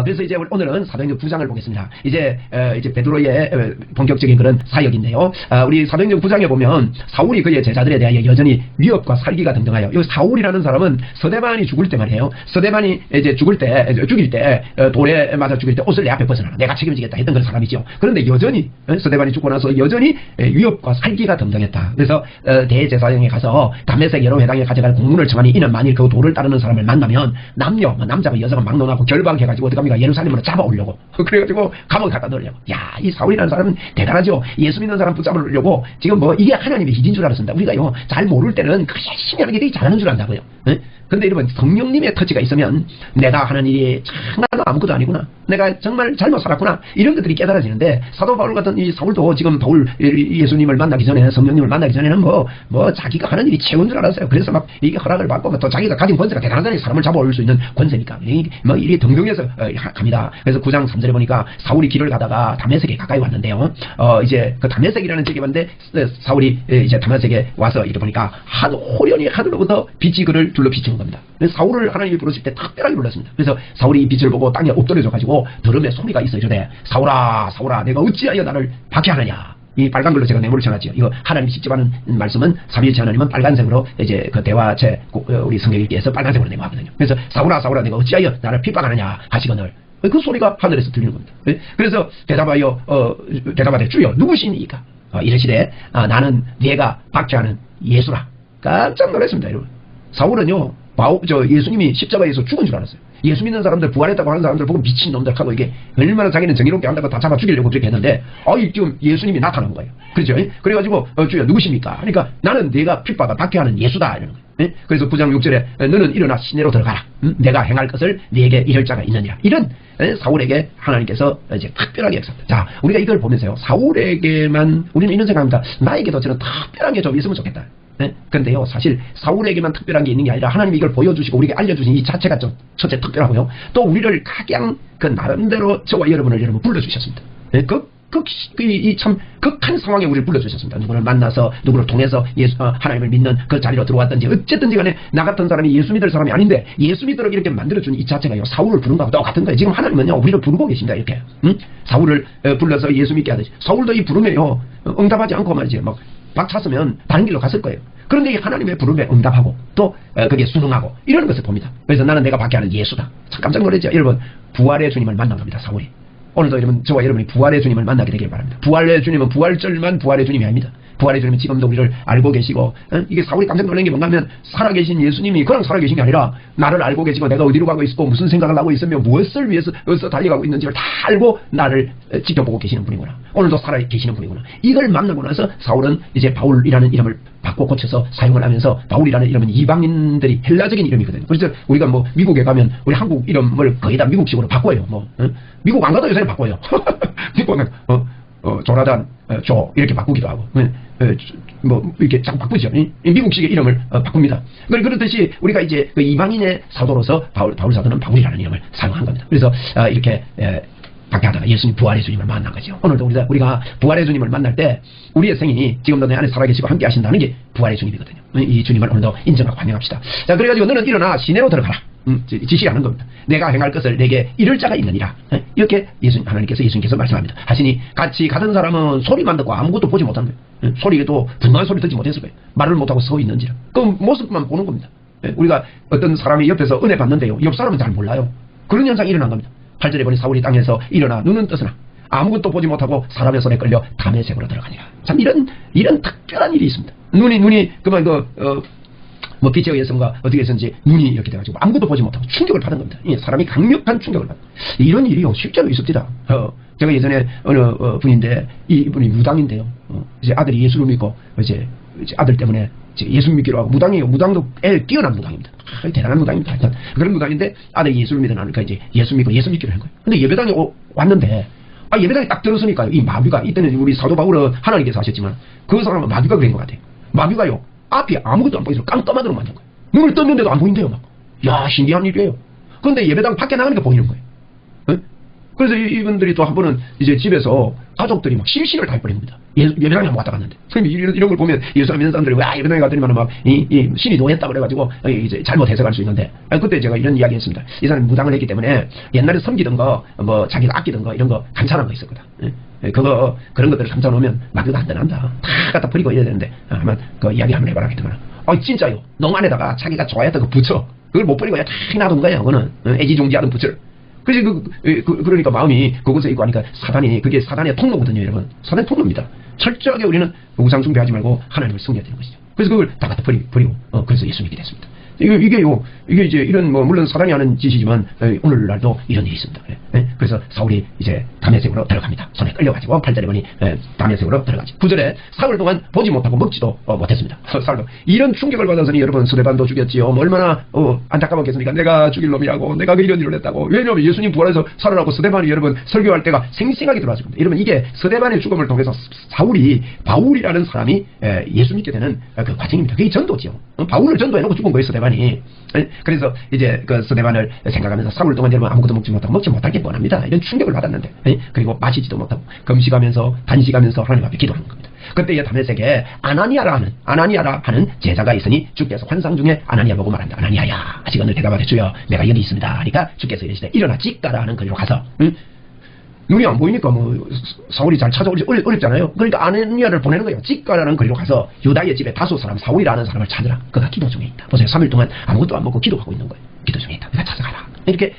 그래서 이제 오늘은 사도행전 9장을 보겠습니다. 이제 베드로의 본격적인 그런 사역인데요. 우리 사도행전 9장에 보면 사울이 그의 제자들에 대하여 여전히 위협과 살기가 등등하여, 이 사울이라는 사람은 서대반이 죽을 때 말이에요. 서대반이 이제 죽일 때 돌에 맞아 죽일 때 옷을 내 앞에 벗어나라, 내가 책임지겠다 했던 그런 사람이죠. 그런데 여전히 서대반이 죽고 나서 여전히 위협과 살기가 등등했다. 그래서 대제사장에 가서 다메섹 여러 회당에 가져갈 공문을 청하니 이는 만일 그 돌을 따르는 사람을 만나면 남자가 여자가 막론하고 결박해가지고 어떡합니까? 예루살렘으로 잡아오려고. 그래가지고 감옥에 갖다 넣으려고. 야, 이 사울이라는 사람은 대단하죠. 예수 믿는 사람 붙잡으려고 지금 뭐 이게 하나님의 일인 줄 알았습니다. 우리가요, 잘 모를 때는 그 열심히 하는 게 되게 잘하는 줄 안다고요. 근데 여러분, 성령님의 터치가 있으면 내가 하는 일이 참 아무것도 아니구나, 내가 정말 잘못 살았구나, 이런 것들이 깨달아지는데, 사도 바울 같은 이 사울도 지금 바울 예수님을 만나기 전에, 성령님을 만나기 전에는 뭐 자기가 하는 일이 최고인 줄 알았어요. 그래서 막 이게 허락을 받고 또 자기가 가진 권세가 대단하다니, 사람을 잡아올 수 있는 권세니까 뭐 이게 등등해서 갑니다. 그래서 9장 3절에 보니까 사울이 길을 가다가 다메섹에 가까이 왔는데요. 이제 그 다메섹이라는 지역에 왔는데 사울이 이제 다메섹에 와서 이렇게 보니까 호련히 하늘로부터 빛이 그를 둘러 비추는 겁니다. 그래서 사울을 하나님이 부르실 때 특별하게 불렀습니다. 그래서 사울이 이 빛을 보고 땅에 엎드려져 가지고 들음에 소리가 있어 이러되, 사울아 내가 어찌하여 나를 박해하느냐. 이 빨간 걸로 제가 네모를 쳐놨죠. 이거 하나님이 직접 하는 말씀은 삼위일체 하나님은 빨간색으로 이제 그 대화체 우리 성경 읽기에서 빨간색으로 네모하거든요. 그래서 사울아 내가 어찌하여 나를 핍박하느냐 하시거늘, 그 소리가 하늘에서 들리는 겁니다. 그래서 대답하되 주여 누구시니까? 이르시되 나는 네가 박해하는 예수라. 깜짝 놀랐습니다, 여러분. 사울은요, 예수님이 십자가에서 죽은 줄 알았어요. 예수 믿는 사람들, 부활했다고 하는 사람들 보고 미친놈들 하고 이게 얼마나 자기는 정의롭게 한다고 다 잡아 죽이려고 그렇게 했는데, 지금 예수님이 나타난 거예요. 그렇죠? 그래가지고 주여 누구십니까? 그러니까 나는 네가 핍박을 박해하는 예수다, 이러는 거예요. 그래서 9장 6절에 너는 일어나 시내로 들어가라. 내가 행할 것을 네게 이를 자가 있느니라. 이런 사울에게 하나님께서 이제 특별하게 역사합니다. 자, 우리가 이걸 보면서요, 사울에게만 우리는 이런 생각합니다. 나에게도 저는 특별한 게 좀 있으면 좋겠다. 그런데요, 사실 사울에게만 특별한 게 있는 게 아니라 하나님이 이걸 보여주시고 우리에게 알려주신 이 자체가 좀 첫째 특별하고요, 또 우리를 각양 그 나름대로 저와 여러분 불러주셨습니다. 이 참 극한 상황에 우리를 불러주셨습니다. 누구를 만나서 누구를 통해서 하나님을 믿는 그 자리로 들어왔든지 어쨌든지 간에 나 같은 사람이 예수 믿을 사람이 아닌데 예수 믿도록 이렇게 만들어준 이 자체가요, 사울을 부른 거하고 똑같은 거예요. 지금 하나님은요, 우리를 부르고 계십니다. 이렇게 사울을 불러서 예수 믿게 하듯이 사울도 이 부름에요 응답하지 않고 말이지 막 박찼으면 다른 길로 갔을 거예요. 그런데 이 하나님의 부름에 응답하고 또 그게 순응하고 이러는 것을 봅니다. 그래서 나는 내가 박해하는 예수다. 참 깜짝 놀랐죠. 여러분, 부활의 주님을 만난 겁니다, 사울이. 오늘도 여러분, 저와 여러분이 부활의 주님을 만나게 되길 바랍니다. 부활의 주님은 부활절만 부활의 주님이 아닙니다. 부활의 주님은 지금도 우리를 알고 계시고, 이게 사울이 깜짝 놀란 게 뭔가 하면, 살아계신 예수님이 그냥 살아계신 게 아니라 나를 알고 계시고 내가 어디로 가고 있고 무슨 생각을 하고 있으며 무엇을 위해서 어디서 달려가고 있는지를 다 알고 나를 지켜보고 계시는 분이구나. 오늘도 살아계시는 분이구나. 이걸 만나고 나서 사울은 이제 바울이라는 이름을 바꿔 고쳐서 사용을 하면서, 바울이라는 이름은 이방인들이 헬라적인 이름이거든요. 그래서 우리가 뭐 미국에 가면 우리 한국 이름을 거의 다 미국식으로 바꿔요. 미국 안 가도 요새 바꿔요. 미국 조나단, 이렇게 바꾸기도 하고, 이렇게 자꾸 바꾸죠. 미국식의 이름을 바꿉니다. 그렇듯이 우리가 이제 그 이방인의 사도로서 바울 사도는 바울이라는 이름을 사용한 겁니다. 그래서 이렇게 박해하다가 예수님 부활의 주님을 만난 거죠. 오늘도 우리가 부활의 주님을 만날 때 우리의 생이 지금도 내 안에 살아계시고 함께 하신다는 게 부활의 주님이거든요. 이 주님을 오늘도 인정하고 환영합시다. 자, 그래가지고 너는 일어나 시내로 들어가라. 지시하는 겁니다. 내가 행할 것을 내게 이를 자가 있느니라. 이렇게 예수님께서 말씀합니다. 하시니 같이 가던 사람은 소리만 듣고 아무것도 보지 못한 거예요. 소리도 분노한 소리 듣지 못했을 거예요. 말을 못하고 서 있는지라. 그 모습만 보는 겁니다. 우리가 어떤 사람이 옆에서 은혜 받는데요, 옆 사람은 잘 몰라요. 그런 현상이 일어난 겁니다. 8절에 보니 사울이 땅에서 일어나 눈은 뜨으나 아무것도 보지 못하고 사람의 손에 끌려 다메섹으로 들어가니라. 참 이런 특별한 일이 있습니다. 눈이 그만 빛에 의해서인가 어떻게 해서인지 눈이 이렇게 돼가지고 아무것도 보지 못하고 충격을 받은 겁니다. 사람이 강력한 충격을 받은 겁니다. 이런 일이요, 실제로 있습니다. 제가 예전에 어느 분인데, 이분이 무당인데요, 이제 아들이 예수를 믿고 이제 아들 때문에 예수 믿기로 하고, 무당이에요. 무당도 뛰어난 무당입니다. 대단한 무당입니다. 하여튼 그런 무당인데 아들이 예수를 믿으니까 이제 예수 믿기로 한 거예요. 근데 예배당에 왔는데, 예배당에 딱 들었으니까 이 마귀가, 이때는 우리 사도 바울은 하나님께서 하셨지만 그 사람은 마귀가 그런 것 같아요. 마귀가요, 앞이 아무것도 안 보이서 깜깜하도록 만든 거예요. 눈을 떴는데도 안 보인대요. 야, 신기한 일이에요. 그런데 예배당 밖에 나가니까 보이는 거예요. 그래서 이분들이 또 한 번은 이제 집에서 가족들이 막 실신을 다 해버립니다. 예배당에 한번 왔다 갔는데. 선생님, 이런 걸 보면 예수 믿는 사람들이 와, 예배당에 갔더니만 막, 신이 노했다 그래가지고, 이제 잘못 해석할 수 있는데, 그때 제가 이런 이야기 했습니다. 이 사람이 무당을 했기 때문에 옛날에 섬기던 거, 뭐, 자기가 아끼던 거, 이런 거 감찰한 거 있었거든. 그런 것들을 감춰놓으면 마귀가 안 된다. 다 갖다 버리고 이래야 되는데, 한번 그 이야기 한번 해봐라 했더만. 진짜요. 농 안에다가 자기가 좋아했던 거 붙여. 그걸 못 버리고 다 놔둔 거예요. 그거는. 애지중지하던 부츠를. 그래서 그러니까 마음이 그곳에 있고 하니까 그게 사단의 통로거든요, 여러분. 사단의 통로입니다. 철저하게 우리는 우상 숭배하지 말고 하나님을 섬겨야 되는 것이죠. 그래서 그걸 다 갖다 버리고, 그래서 예수 믿게 됐습니다. 이게 이제 이런, 물론 사단이 하는 짓이지만, 오늘날도 이런 일이 있습니다. 그래서 사울이 이제 다메섹으로 들어갑니다. 손에 끌려가지고, 팔다리 보니, 다메섹으로 들어가지. 9절에 사흘 동안 보지 못하고 먹지도 못했습니다. 사흘 이런 충격을 받아서니 여러분, 스데반도 죽였지요. 얼마나, 안타까웠겠습니까? 내가 죽일 놈이라고, 내가 이런 일을 했다고. 왜냐하면 예수님 부활해서 살아나고 스데반이 여러분, 설교할 때가 생생하게 들어와서 겁니다. 여러분, 이게 스데반의 죽음을 통해서 바울이라는 사람이 예수 믿게 되는 그 과정입니다. 그게 전도지요. 바울을 전도해놓고 죽은 거예요, 스데반이. 그래서 이제 그 스데반을 생각하면서 사흘 동안 여러분 아무것도 먹지 못할 게 뻔합니다. 이런 충격을 받았는데, 그리고 마시지도 못하고 금식하면서 단식하면서 하나님 앞에 기도하는 겁니다. 그때에 다메섹에 아나니아라 하는 제자가 있으니 주께서 환상 중에 아나니아 보고 말한다. 아나니아야, 아직 오늘 대답하래. 주여, 내가 여기 있습니다. 하니까 주께서 이르시되 일어나 찍가라 하는 거리로 가서, 눈이 안 보이니까 사울이 잘 찾아오기 어렵잖아요. 그러니까 아나니아를 보내는 거예요. 찍가라는 거리로 가서 유다의 집에 다수 사람, 사울이라는 사람을 찾으라. 그가 기도 중에 있다. 보세요. 3일 동안 아무것도 안 먹고 기도하고 있는 거예요. 기도 중에 있다. 그가 찾아가라. 이렇게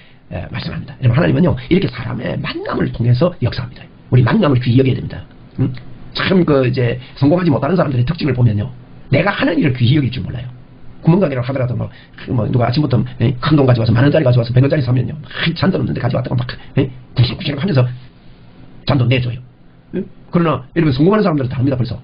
말씀합니다. 여러분, 하나님은요, 이렇게 사람의 만남을 통해서 역사합니다. 우리 만남을 귀히 여겨야 됩니다. 참 이제 성공하지 못하는 사람들의 특징을 보면요, 내가 하는 일을 귀히 여길 줄 몰라요. 구멍가게를 하더라도 누가 아침부터 큰 돈 가져와서 10,000원짜리 가져와서 100원짜리 사면요, 잔돈 없는데 가져왔다가 막 구실구실 하면서 잔돈 내줘요. 그러나 여러분, 성공하는 사람들은 다릅니다. 벌써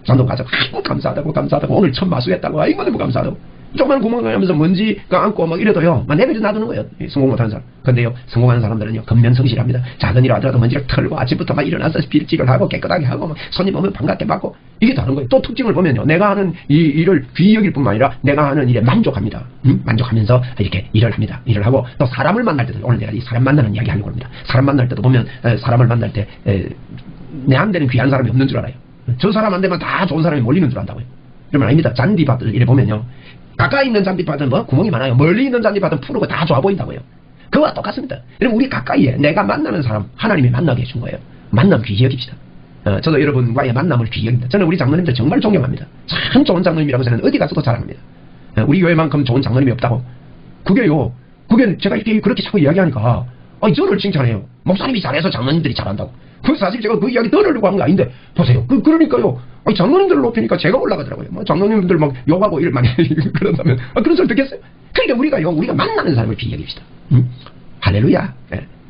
잔돈 가져와 아이고 감사하다고 오늘 처음 마수했다고 아이고 너무 감사하다고 조그만 구멍을 하면서 먼지가 안고 막 이래도요, 막 내버려 놔두는 거예요. 성공 못하는 사람. 근데요, 성공하는 사람들은요, 겉면성실합니다. 작은 일 하더라도 먼지를 털고 아침부터 막 일어나서 빌찍을 하고 깨끗하게 하고 막 손님 오면 반갑게 받고, 이게 다른 거예요. 또 특징을 보면요, 내가 하는 이 일을 귀히 여길 뿐만 아니라 내가 하는 일에 만족합니다. 만족하면서 이렇게 일을 합니다. 일을 하고 또 사람을 만날 때도, 오늘 내가 이 사람 만나는 이야기 하려고 합니다. 사람 만날 때도 보면 사람을 만날 때 내한테는 귀한 사람이 없는 줄 알아요. 저 사람한테만 다 좋은 사람이 몰리는 줄 안다고요. 그러면 아닙니다. 잔디밭을 이래 보면요, 가까이 있는 잔디밭은 구멍이 많아요. 멀리 있는 잔디밭은 푸르고 다 좋아 보인다고요. 그와 똑같습니다. 여러분, 우리 가까이에 내가 만나는 사람 하나님이 만나게 해준 거예요. 만남 귀히 여깁시다. 저도 여러분과의 만남을 귀히 여깁니다. 저는 우리 장로님들 정말 존경합니다. 참 좋은 장로님이라고 저는 어디 가서도 자랑합니다. 우리 교회만큼 좋은 장로님이 없다고. 그게 제가 이렇게 그렇게 자꾸 이야기하니까 저를 칭찬해요. 목사님이 잘해서 장로님들이 잘한다고. 사실 제가 그 이야기 떠내려고 한 거 아닌데, 보세요. 그러니까요. 장로님들을 높이니까 제가 올라가더라고요. 장로님들 막 욕하고 일 많이 그런다면, 그런 소리 듣겠어요? 그러니까 우리가 만나는 사람을 귀히 여깁시다. 할렐루야.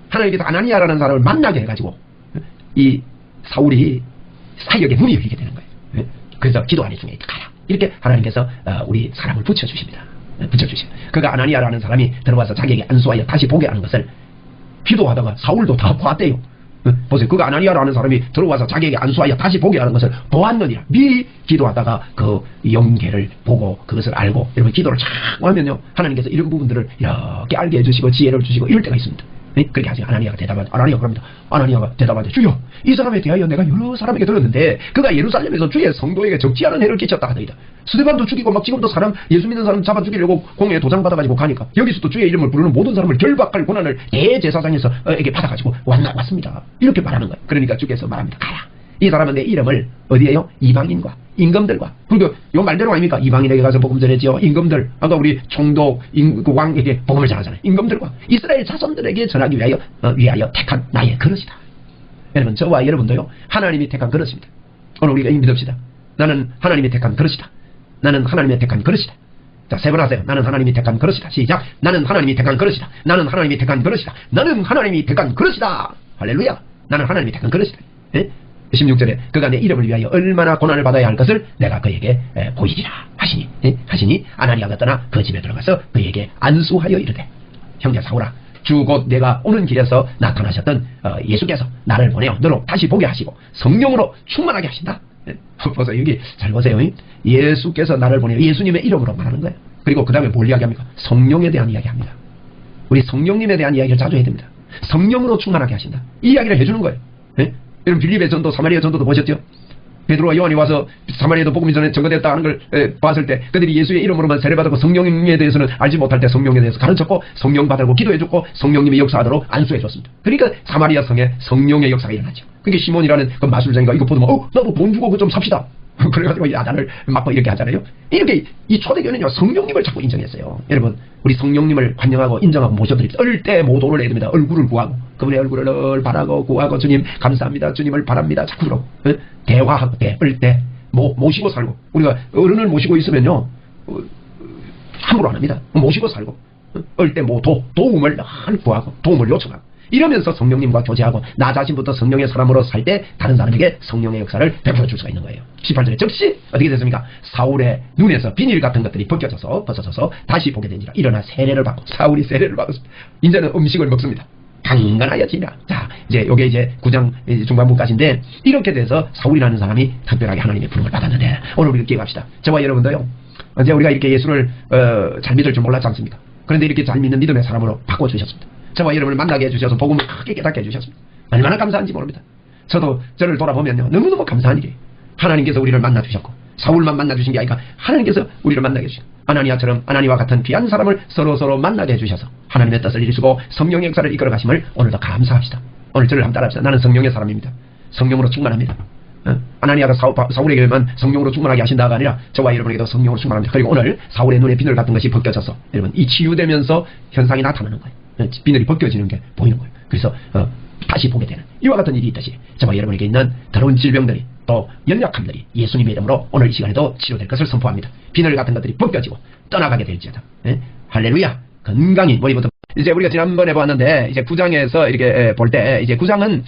하나님께서 아나니아라는 사람을 만나게 해가지고, 이 사울이 사역의 문이 열리게 되는 거예요. 그래서 기도하는 중에 가라. 이렇게 하나님께서 우리 사람을 붙여주십니다. 붙여주십니다. 그가 아나니아라는 사람이 들어와서 자기에게 안수하여 다시 보게 하는 것을 기도하다가 사울도 다 봤대요. 보세요. 그가 아나니아라는 사람이 들어와서 자기에게 안수하여 다시 보게 하는 것을 보았느니라. 미리 기도하다가 그 용계를 보고 그것을 알고, 여러분 기도를 참 하면요, 하나님께서 이런 부분들을 이렇게 알게 해주시고 지혜를 주시고 이럴 때가 있습니다. 그렇게 하시고 아나니아가 그럽니다. 아나니아가 대답하되, 주여, 이 사람에 대하여 내가 여러 사람에게 들었는데 그가 예루살렘에서 주의 성도에게 적지 않은 해를 끼쳤다 하더이다. 스데반도 죽이고 막 지금도 예수 믿는 사람 잡아 죽이려고 공회에 도장 받아가지고 가니까 여기서도 주의 이름을 부르는 모든 사람을 결박할 권한을 대제사장에서 에게 받아가지고 왔습니다. 이렇게 말하는 거예요. 그러니까 주께서 말합니다. 가라. 이 사람은 내 이름을 어디에요? 이방인과 임금들과, 그리고 요 말대로 아닙니까? 이방인에게 가서 복음 전했지요. 임금들, 아까 우리 총독 그 왕에게 복음을 전하잖아요. 임금들과 이스라엘 자손들에게 전하기 위하여 택한 나의 그릇이다. 여러분, 저와 여러분도요, 하나님이 택한 그릇입니다. 오늘 우리가 믿읍시다. 나는 하나님이 택한 그릇이다. 나는 하나님의 택한 그릇이다. 자, 세 번 하세요. 나는 하나님이 택한 그릇이다. 시작. 나는 하나님이 택한 그릇이다. 나는 하나님이 택한 그릇이다. 나는 하나님이 택한 그릇이다. 할렐루야. 나는 하나님이 택한 그릇이다. 16절에 그가 내 이름을 위하여 얼마나 고난을 받아야 할 것을 내가 그에게 보이리라 하시니 아나니아가 떠나 그 집에 들어가서 그에게 안수하여 이르되, 형제 사울아, 주 곧 내가 오는 길에서 나타나셨던 예수께서 나를 보내어 너로 다시 보게 하시고 성령으로 충만하게 하신다. 보세요. 여기 잘 보세요. 예수께서 나를 보내어 예수님의 이름으로 말하는 거예요. 그리고 그 다음에 뭘 이야기합니까? 성령에 대한 이야기합니다. 우리 성령님에 대한 이야기를 자주 해야 됩니다. 성령으로 충만하게 하신다. 이 이야기를 해주는 거예요. 예? 여러분 빌립의 전도, 사마리아 전도도 보셨죠? 베드로와 요한이 와서 사마리아도 복음이 전에 전거됐다 하는 걸 봤을 때 그들이 예수의 이름으로만 세례받았고 성령에 대해서는 알지 못할 때 성령에 대해서 가르쳤고 성령 받으고 기도해줬고 성령님의 역사하도록 안수해줬습니다. 그러니까 사마리아 성에 성령의 역사가 일어나죠. 그러니까 시몬이라는 그 마술장이가 이거 보더만 나도 돈 주고 그거 좀 삽시다. 그래가지고 야단을 맞고 이렇게 하잖아요. 이렇게 이 초대교회는요 성령님을 자꾸 인정했어요. 여러분 우리 성령님을 환영하고 인정하고 모셔드립니다. 어릴 때 모도를 내야 됩니다. 얼굴을 구하고 그분의 얼굴을 늘 바라고 구하고 주님 감사합니다. 주님을 바랍니다. 자꾸 그러고 대화하고 어릴 때 모시고 살고 우리가 어른을 모시고 있으면요 함부로 안 합니다. 모시고 살고 어릴 때 도움을 늘 구하고 도움을 요청하고 이러면서 성령님과 교제하고 나 자신부터 성령의 사람으로 살 때 다른 사람에게 성령의 역사를 베풀어 줄 수가 있는 거예요. 18절에 즉시 어떻게 됐습니까? 사울의 눈에서 비닐 같은 것들이 벗겨져서 다시 보게 되니라. 일어나 세례를 받고 사울이 세례를 받았습니다. 이제는 음식을 먹습니다. 강건하여지라. 자, 이제 요게 이제 9장 중반부까지인데 이렇게 돼서 사울이라는 사람이 특별하게 하나님의 부름을 받았는데 오늘 우리가 기억합시다. 저와 여러분도요. 이제 우리가 이렇게 예수를 잘 믿을 줄 몰랐지 않습니까? 그런데 이렇게 잘 믿는 믿음의 사람으로 바꿔주셨습니다. 저와 여러분을 만나게 해주셔서 복음을 크게 깨닫게 해주셨습니다. 얼마나 감사한지 모릅니다. 저도 저를 돌아보면요 너무너무 감사한 일이에요. 하나님께서 우리를 만나주셨고 사울만 만나주신 게 아니라 하나님께서 우리를 만나게 해주셨고 아나니와 같은 귀한 사람을 서로 만나게 해주셔서 하나님의 뜻을 이루시고 성령의 역사를 이끌어 가심을 오늘도 감사합시다. 오늘 저를 한번 따라합시다. 나는 성령의 사람입니다. 성령으로 충만합니다. 아나니아가 사울에게만 성령으로 충만하게 하신다가 아니라 저와 여러분에게도 성령으로 충만합니다. 그리고 오늘 사울의 눈에 비늘 같은 것이 벗겨져서 여러분 이 치유되면서 현상이 나타나는 거예요. 비늘이 벗겨지는 게 보이는 거예요. 그래서 다시 보게 되는 이와 같은 일이 있듯이 저와 여러분에게 있는 더러운 질병들이 또 연약함들이 예수님의 이름으로 오늘 이 시간에도 치료될 것을 선포합니다. 비늘 같은 것들이 벗겨지고 떠나가게 될지어다. 할렐루야. 건강히 머리부터 이제 우리가 지난번에 봤는데 이제 9장에서 이렇게 볼 때 이제 9장은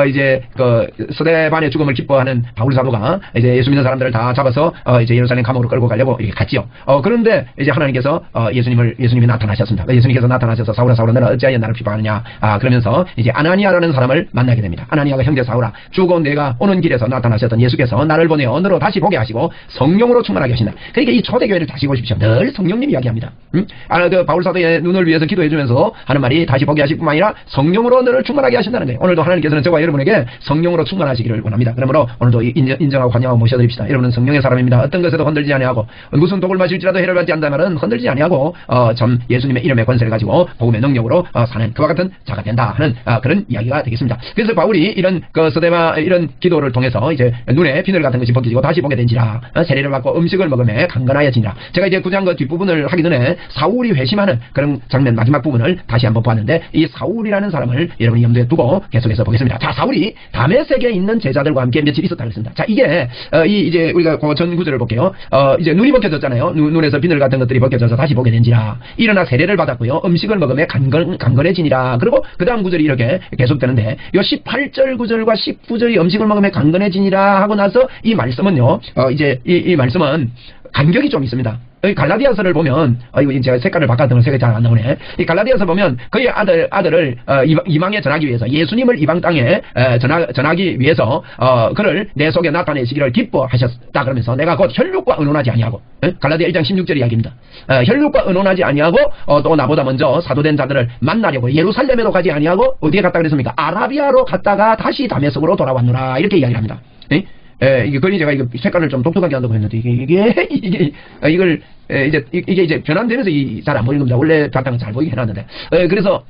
이제 그 스데반의 죽음을 기뻐하는 바울 사도가 이제 예수 믿는 사람들을 다 잡아서 이제 예루살렘 감옥으로 끌고 가려고 이렇게 갔지요. 그런데 이제 하나님께서 예수님이 나타나셨습니다. 예수님께서 나타나셔서 사울아 너는 어찌하여 나를 비방하느냐 그러면서 이제 아나니아라는 사람을 만나게 됩니다. 아나니아가 형제 사울아 죽어 내가 오는 길에서 나타나셨던 예수께서 나를 보내어 너로 다시 보게 하시고 성령으로 충만하게 하신다. 그러니까 이 초대교회를 다시 보십시오. 늘 성령님 이야기합니다. 그 바울 사도의 눈을 위해서 기도해주면서 하는 말이 다시 보게 하실 뿐만 아니라 성령으로 너를 충만하게 하신다는 거예요. 오늘도 하나님께서는 저와 여러분에게 성령으로 충만하시기를 원합니다. 그러므로 오늘도 인정하고 환영하고 모셔드립시다. 여러분은 성령의 사람입니다. 어떤 것에도 흔들지 아니하고 무슨 독을 마실지라도 해를 받지 않다 말은 흔들지 아니하고 참 예수님의 이름의 권세를 가지고 복음의 능력으로 사는 그와 같은 자가 된다 하는 그런 이야기가 되겠습니다. 그래서 바울이 이런 스데바 이런 기도를 통해서 이제 눈에 비늘 같은 것이 벗겨지고 다시 보게 된지라 세례를 받고 음식을 먹음에 강건하여지니라. 제가 이제 9장 그 뒷부분을 하기 전에 사울이 회심하는 그런 장면 마지막 부분을 다시 한번 보았는데 이 사울이라는 사람을 여러분이 염두에 두고 계속해서 보겠습니다. 자, 사울이 다메섹에 있는 제자들과 함께 며칠 있었다고 했습니다. 자, 이게 이제 우리가 그 전 구절을 볼게요. 이제 눈이 벗겨졌잖아요. 눈에서 비늘 같은 것들이 벗겨져서 다시 보게 된지라. 일어나 세례를 받았고요. 음식을 먹음에 강건해지니라. 그리고 그 다음 구절이 이렇게 계속되는데 요 18절 구절과 19절이 음식을 먹음에 강건해지니라 하고 나서 이 말씀은요. 이제 이 말씀은 간격이 좀 있습니다. 갈라디아서를 보면 이거 제가 색깔을 바꿨던 건 색이 잘 안 나오네. 이 갈라디아서 보면 그의 아들을 이방에 전하기 위해서 예수님을 이방 땅에 전하기 위해서 그를 내 속에 나타내시기를 기뻐하셨다 그러면서 내가 곧 혈육과 의논하지 아니하고 갈라디아 1장 16절 이야기입니다. 혈육과 의논하지 아니하고 또 나보다 먼저 사도된 자들을 만나려고 예루살렘에로 가지 아니하고 어디에 갔다 그랬습니까? 아라비아로 갔다가 다시 다메섹으로 돌아왔노라 이렇게 이야기를 합니다. 이게 괜히 제가 이거 색깔을 좀 독특하게 한다고 했는데 이걸 이게 이제 변환되면서 잘 안 보이는 겁니다. 원래 바탕은 잘 보이게 해놨는데 그래서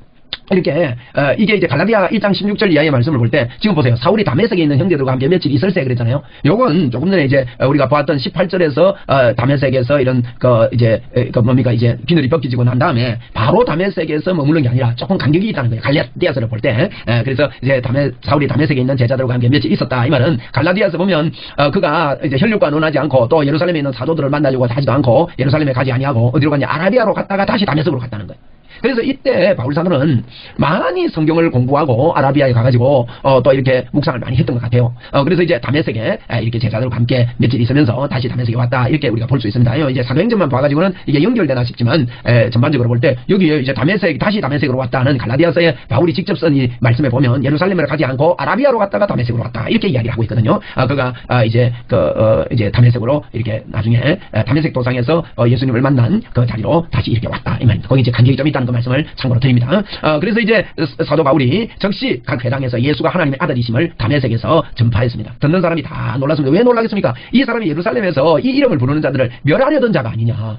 이렇게 이게 이제 갈라디아 1장 16절 이하의 말씀을 볼 때 지금 보세요. 사울이 다메섹에 있는 형제들과 함께 며칠 있을세 그랬잖아요. 요건 조금 전에 이제 우리가 보았던 18절에서 다메섹에서 이런 이제 뭡니까 이제 비늘이 벗겨지고 난 다음에 바로 다메섹에서 머무는 게 아니라 조금 간격이 있다는 거예요. 갈라디아서를 볼 때 그래서 이제 사울이 다메섹에 있는 제자들과 함께 며칠 있었다 이 말은 갈라디아서 보면 그가 이제 혈육과 논하지 않고 또 예루살렘에 있는 사도들을 만나려고 하지도 않고 예루살렘에 가지 아니하고 어디로 갔냐 아라비아로 갔다가 다시 다메섹으로 갔다는 거예요. 그래서 이때 바울 사도는 많이 성경을 공부하고 아라비아에 가가지고 또 이렇게 묵상을 많이 했던 것 같아요. 그래서 이제 다메섹에 이렇게 제자들과 함께 며칠 있으면서 다시 다메섹에 왔다 이렇게 우리가 볼 수 있습니다. 이제 사도행전만 봐가지고는 이게 연결되나 싶지만 전반적으로 볼 때 여기에 이제 다시 다메섹으로 왔다는 갈라디아서에 바울이 직접 쓴 이 말씀에 보면 예루살렘으로 가지 않고 아라비아로 갔다가 다메섹으로 왔다 이렇게 이야기를 하고 있거든요. 그가 이제 이제 다메섹으로 이렇게 나중에 다메섹 도상에서 예수님을 만난 그 자리로 다시 이렇게 왔다 이 말입니다. 거기 이제 간격이 좀 있다는 그 말씀을 참고로 드립니다. 그래서 이제 사도 바울이 즉시 각 회당에서 예수가 하나님의 아들이심을 다메섹에서 전파했습니다. 듣는 사람이 다 놀랐습니다. 왜 놀라겠습니까? 이 사람이 예루살렘에서 이 이름을 부르는 자들을 멸하려던 자가 아니냐.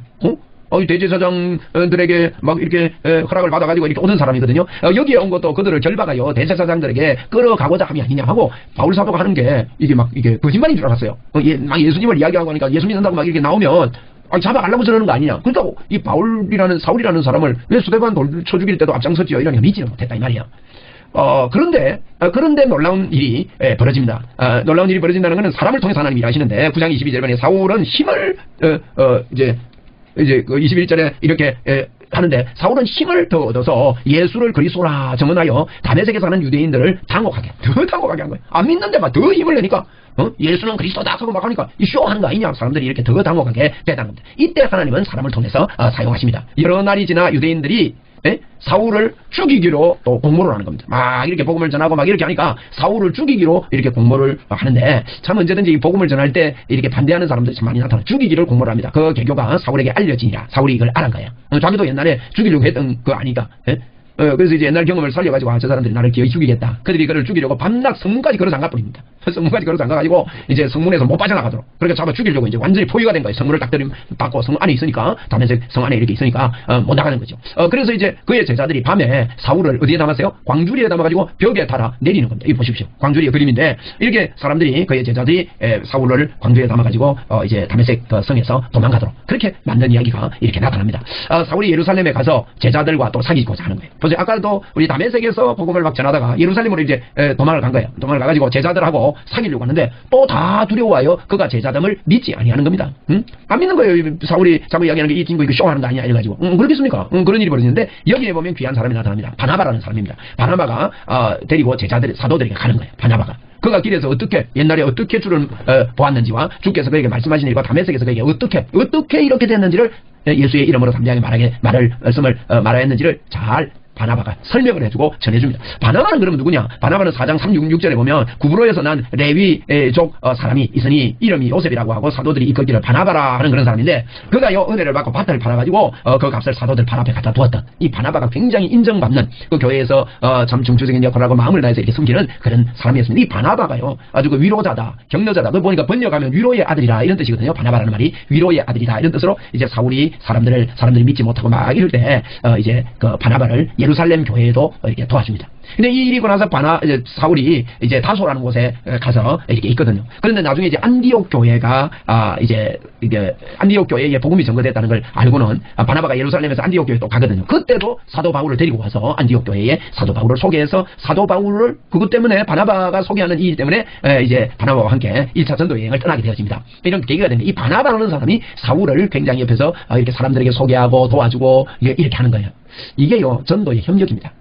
대제사장들에게 막 이렇게 허락을 받아가지고 이렇게 오는 사람이거든요. 여기에 온 것도 그들을 결박하여 대제사장들에게 끌어가고자 함이 아니냐 하고 바울 사도가 하는 게 이게 거짓말인 줄 알았어요. 막 예수님을 이야기하고 하니까 예수 믿는다고 막 이렇게 나오면 잡아가려고 저러는 거 아니냐. 그러니까 이 사울이라는 사람을 왜 수레반 돌 쳐 죽일 때도 앞장섰지요. 이러니까 믿지는 못했다 이 말이야. 그런데 놀라운 일이 벌어집니다. 놀라운 일이 벌어진다는 것은 사람을 통해서 하나님이 일하시는데 9장 22절에 사울은 힘을 이제 그 21절에 이렇게 하는데 사울은 힘을 더 얻어서 예수를 그리스도라 증언하여 다메섹에 사는 유대인들을 더 당혹하게 한 거예요. 안 믿는데 막 더 힘을 내니까 예수는 그리스도다 하고 막 하니까 이 쇼하는 거 아니냐. 사람들이 이렇게 더 당혹하게 되다는 겁니다. 이때 하나님은 사람을 통해서 사용하십니다. 여러 날이 지나 유대인들이 사울을 죽이기로 또 공모를 하는 겁니다. 막 이렇게 복음을 전하고 막 이렇게 하니까 사울을 죽이기로 이렇게 공모를 하는데 참 언제든지 이 복음을 전할 때 이렇게 반대하는 사람들이 참 많이 나타나 죽이기를 공모를 합니다. 그 계교가 사울에게 알려지니라. 사울이 이걸 알은 거예요. 자기도 옛날에 죽이려고 했던 거 아니까. 그래서 이제 옛날 경험을 살려가지고 저 사람들이 나를 기어이 죽이겠다. 그들이 그를 죽이려고 밤낮 성문까지 걸어서 안 가버립니다. 성문까지 걸어서 안 가가지고 이제 성문에서 못 빠져나가도록 그렇게 잡아 죽이려고 이제 완전히 포위가 된 거예요. 성문을 딱 닫고 성문 안에 있으니까 다메섹 성 안에 이렇게 있으니까 못 나가는 거죠. 그래서 이제 그의 제자들이 밤에 사울을 어디에 담았어요? 광주리에 담아가지고 벽에 달아 내리는 겁니다. 이거 보십시오. 광주리의 그림인데 이렇게 사람들이 그의 제자들이 사울을 광주에 담아가지고 이제 다메섹 성에서 도망가도록 그렇게 만든 이야기가 이렇게 나타납니다. 사울이 예루살렘에 가서 제자들과 또 사귀고자 하는 거예요. 보세요. 아까도 우리 다메섹에서 복음을 막 전하다가 예루살렘으로 이제 도망을 간 거예요. 도망을 가가지고 제자들하고 사귀려고 하는데 또 다 두려워하여 그가 제자됨을 믿지 아니하는 겁니다. 안 믿는 거예요. 사울이 자꾸 이야기하는 게 이 친구 이거 쇼하는 거 아니냐 이래가지고 그렇겠습니까? 그런 일이 벌어지는데 여기에 보면 귀한 사람이 나타납니다. 바나바라는 사람입니다. 바나바가 데리고 사도들에게 가는 거예요. 바나바가. 그가 길에서 옛날에 어떻게 주를 보았는지와 주께서 그에게 말씀하신 일과 다메섹에서 그에게 어떻게 이렇게 됐는지를 예수의 이름으로 담대하게 말씀을 말해야 했는지를 잘 바나바가 설명을 해주고 전해줍니다. 바나바는 그러면 누구냐? 바나바는 4장 36절에 보면 구브로에서 난 레위족 사람이 있으니 이름이 요셉이라고 하고 사도들이 이끌기를 바나바라 하는 그런 사람인데 그가 요 은혜를 받고 밭을 팔아가지고 그 값을 사도들 발 앞에 갖다 두었던 이 바나바가 굉장히 인정받는 그 교회에서 참 중추적인 역할을 하고 마음을 다해서 이렇게 섬기는 그런 사람이었습니다. 이 바나바가요 아주 그 위로자다, 격려자다. 그 보니까 번역하면 위로의 아들이라 이런 뜻이거든요. 바나바라는 말이 위로의 아들이다 이런 뜻으로 이제 사울이 사람들이 믿지 못하고 막 이럴 때 이제 그 바나바를 예루살렘 교회에도 이렇게 도와줍니다. 근데 이 일이 있고 나서 사울이 이제 다소라는 곳에 가서 이렇게 있거든요. 그런데 나중에 이제 안디옥 교회가 이제 안디옥 교회에 복음이 전거됐다는 걸 알고는 바나바가 예루살렘에서 안디옥 교회에 또 가거든요. 그때도 사도 바울을 데리고 가서 안디옥 교회에 사도 바울을 소개해서 사도 바울을 그것 때문에 바나바가 소개하는 일 때문에 이제 바나바와 함께 1차 전도 여행을 떠나게 되어집니다. 이런 계기가 됩니다. 이 바나바라는 사람이 사울을 굉장히 옆에서 이렇게 사람들에게 소개하고 도와주고 이렇게 하는 거예요. 이게요 전도의 협력입니다.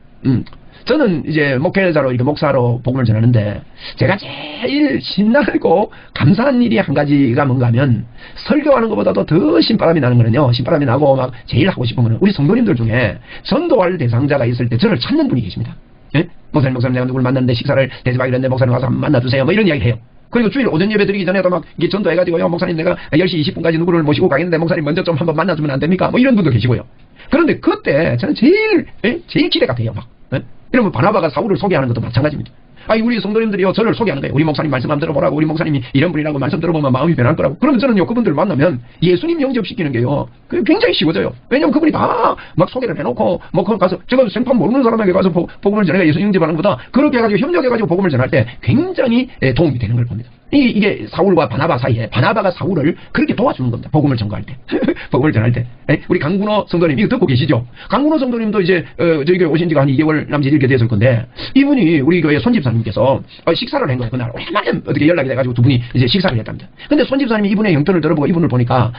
저는 이제 목회자로 이렇게 목사로 복음을 전하는데 제가 제일 신나고 감사한 일이 한 가지가 뭔가 하면 설교하는 것보다도 더 신바람이 나는 거는요. 신바람이 나고 막 제일 하고 싶은 거는 우리 성도님들 중에 전도할 대상자가 있을 때 저를 찾는 분이 계십니다. 예? 목사님 내가 누굴 만났는데 식사를 대접하기로 했는데 목사님 와서 한번 만나주세요. 뭐 이런 이야기 해요. 그리고 주일 오전 예배 드리기 전에도 막 이게 전도해가지고요. 목사님 내가 10시 20분까지 누구를 모시고 가겠는데 목사님 먼저 좀 한번 만나주면 안 됩니까? 뭐 이런 분도 계시고요. 그런데 그때 저는 제일 기대가 돼요. 막. 이러면 바나바가 사울을 소개하는 것도 마찬가지입니다. 우리 성도님들이요 저를 소개하는 거예요. 우리 목사님 말씀 한번 들어보라고. 우리 목사님이 이런 분이라고 말씀 들어보면 마음이 변할 거라고. 그러면 저는요 그분들 만나면 예수님 영접시키는 게요 그게 굉장히 쉬워져요. 왜냐면 그분이 다 막 소개를 해놓고 뭐 거기 가서 제가 생판 모르는 사람에게 가서 복음을 전해가 예수님 영접하는 것보다 그렇게 해가지고 협력해가지고 복음을 전할 때 굉장히 도움이 되는 걸 봅니다. 이게 사울과 바나바 사이에 바나바가 사울을 그렇게 도와주는 겁니다. 복음을 전가할 때. 복음을 전할 때. 우리 강군호 성도님 이거 듣고 계시죠? 강군호 성도님도 이제 저희 교회 오신 지가 한 2개월 남짓 이렇게 됐을 건데 이분이 우리 교회 손집사님께서 식사를 한 거예요. 그날 오랜만에 어떻게 연락이 돼가지고 두 분이 이제 식사를 했답니다. 근데 손집사님이 이분의 형편을 들어보고 이분을 보니까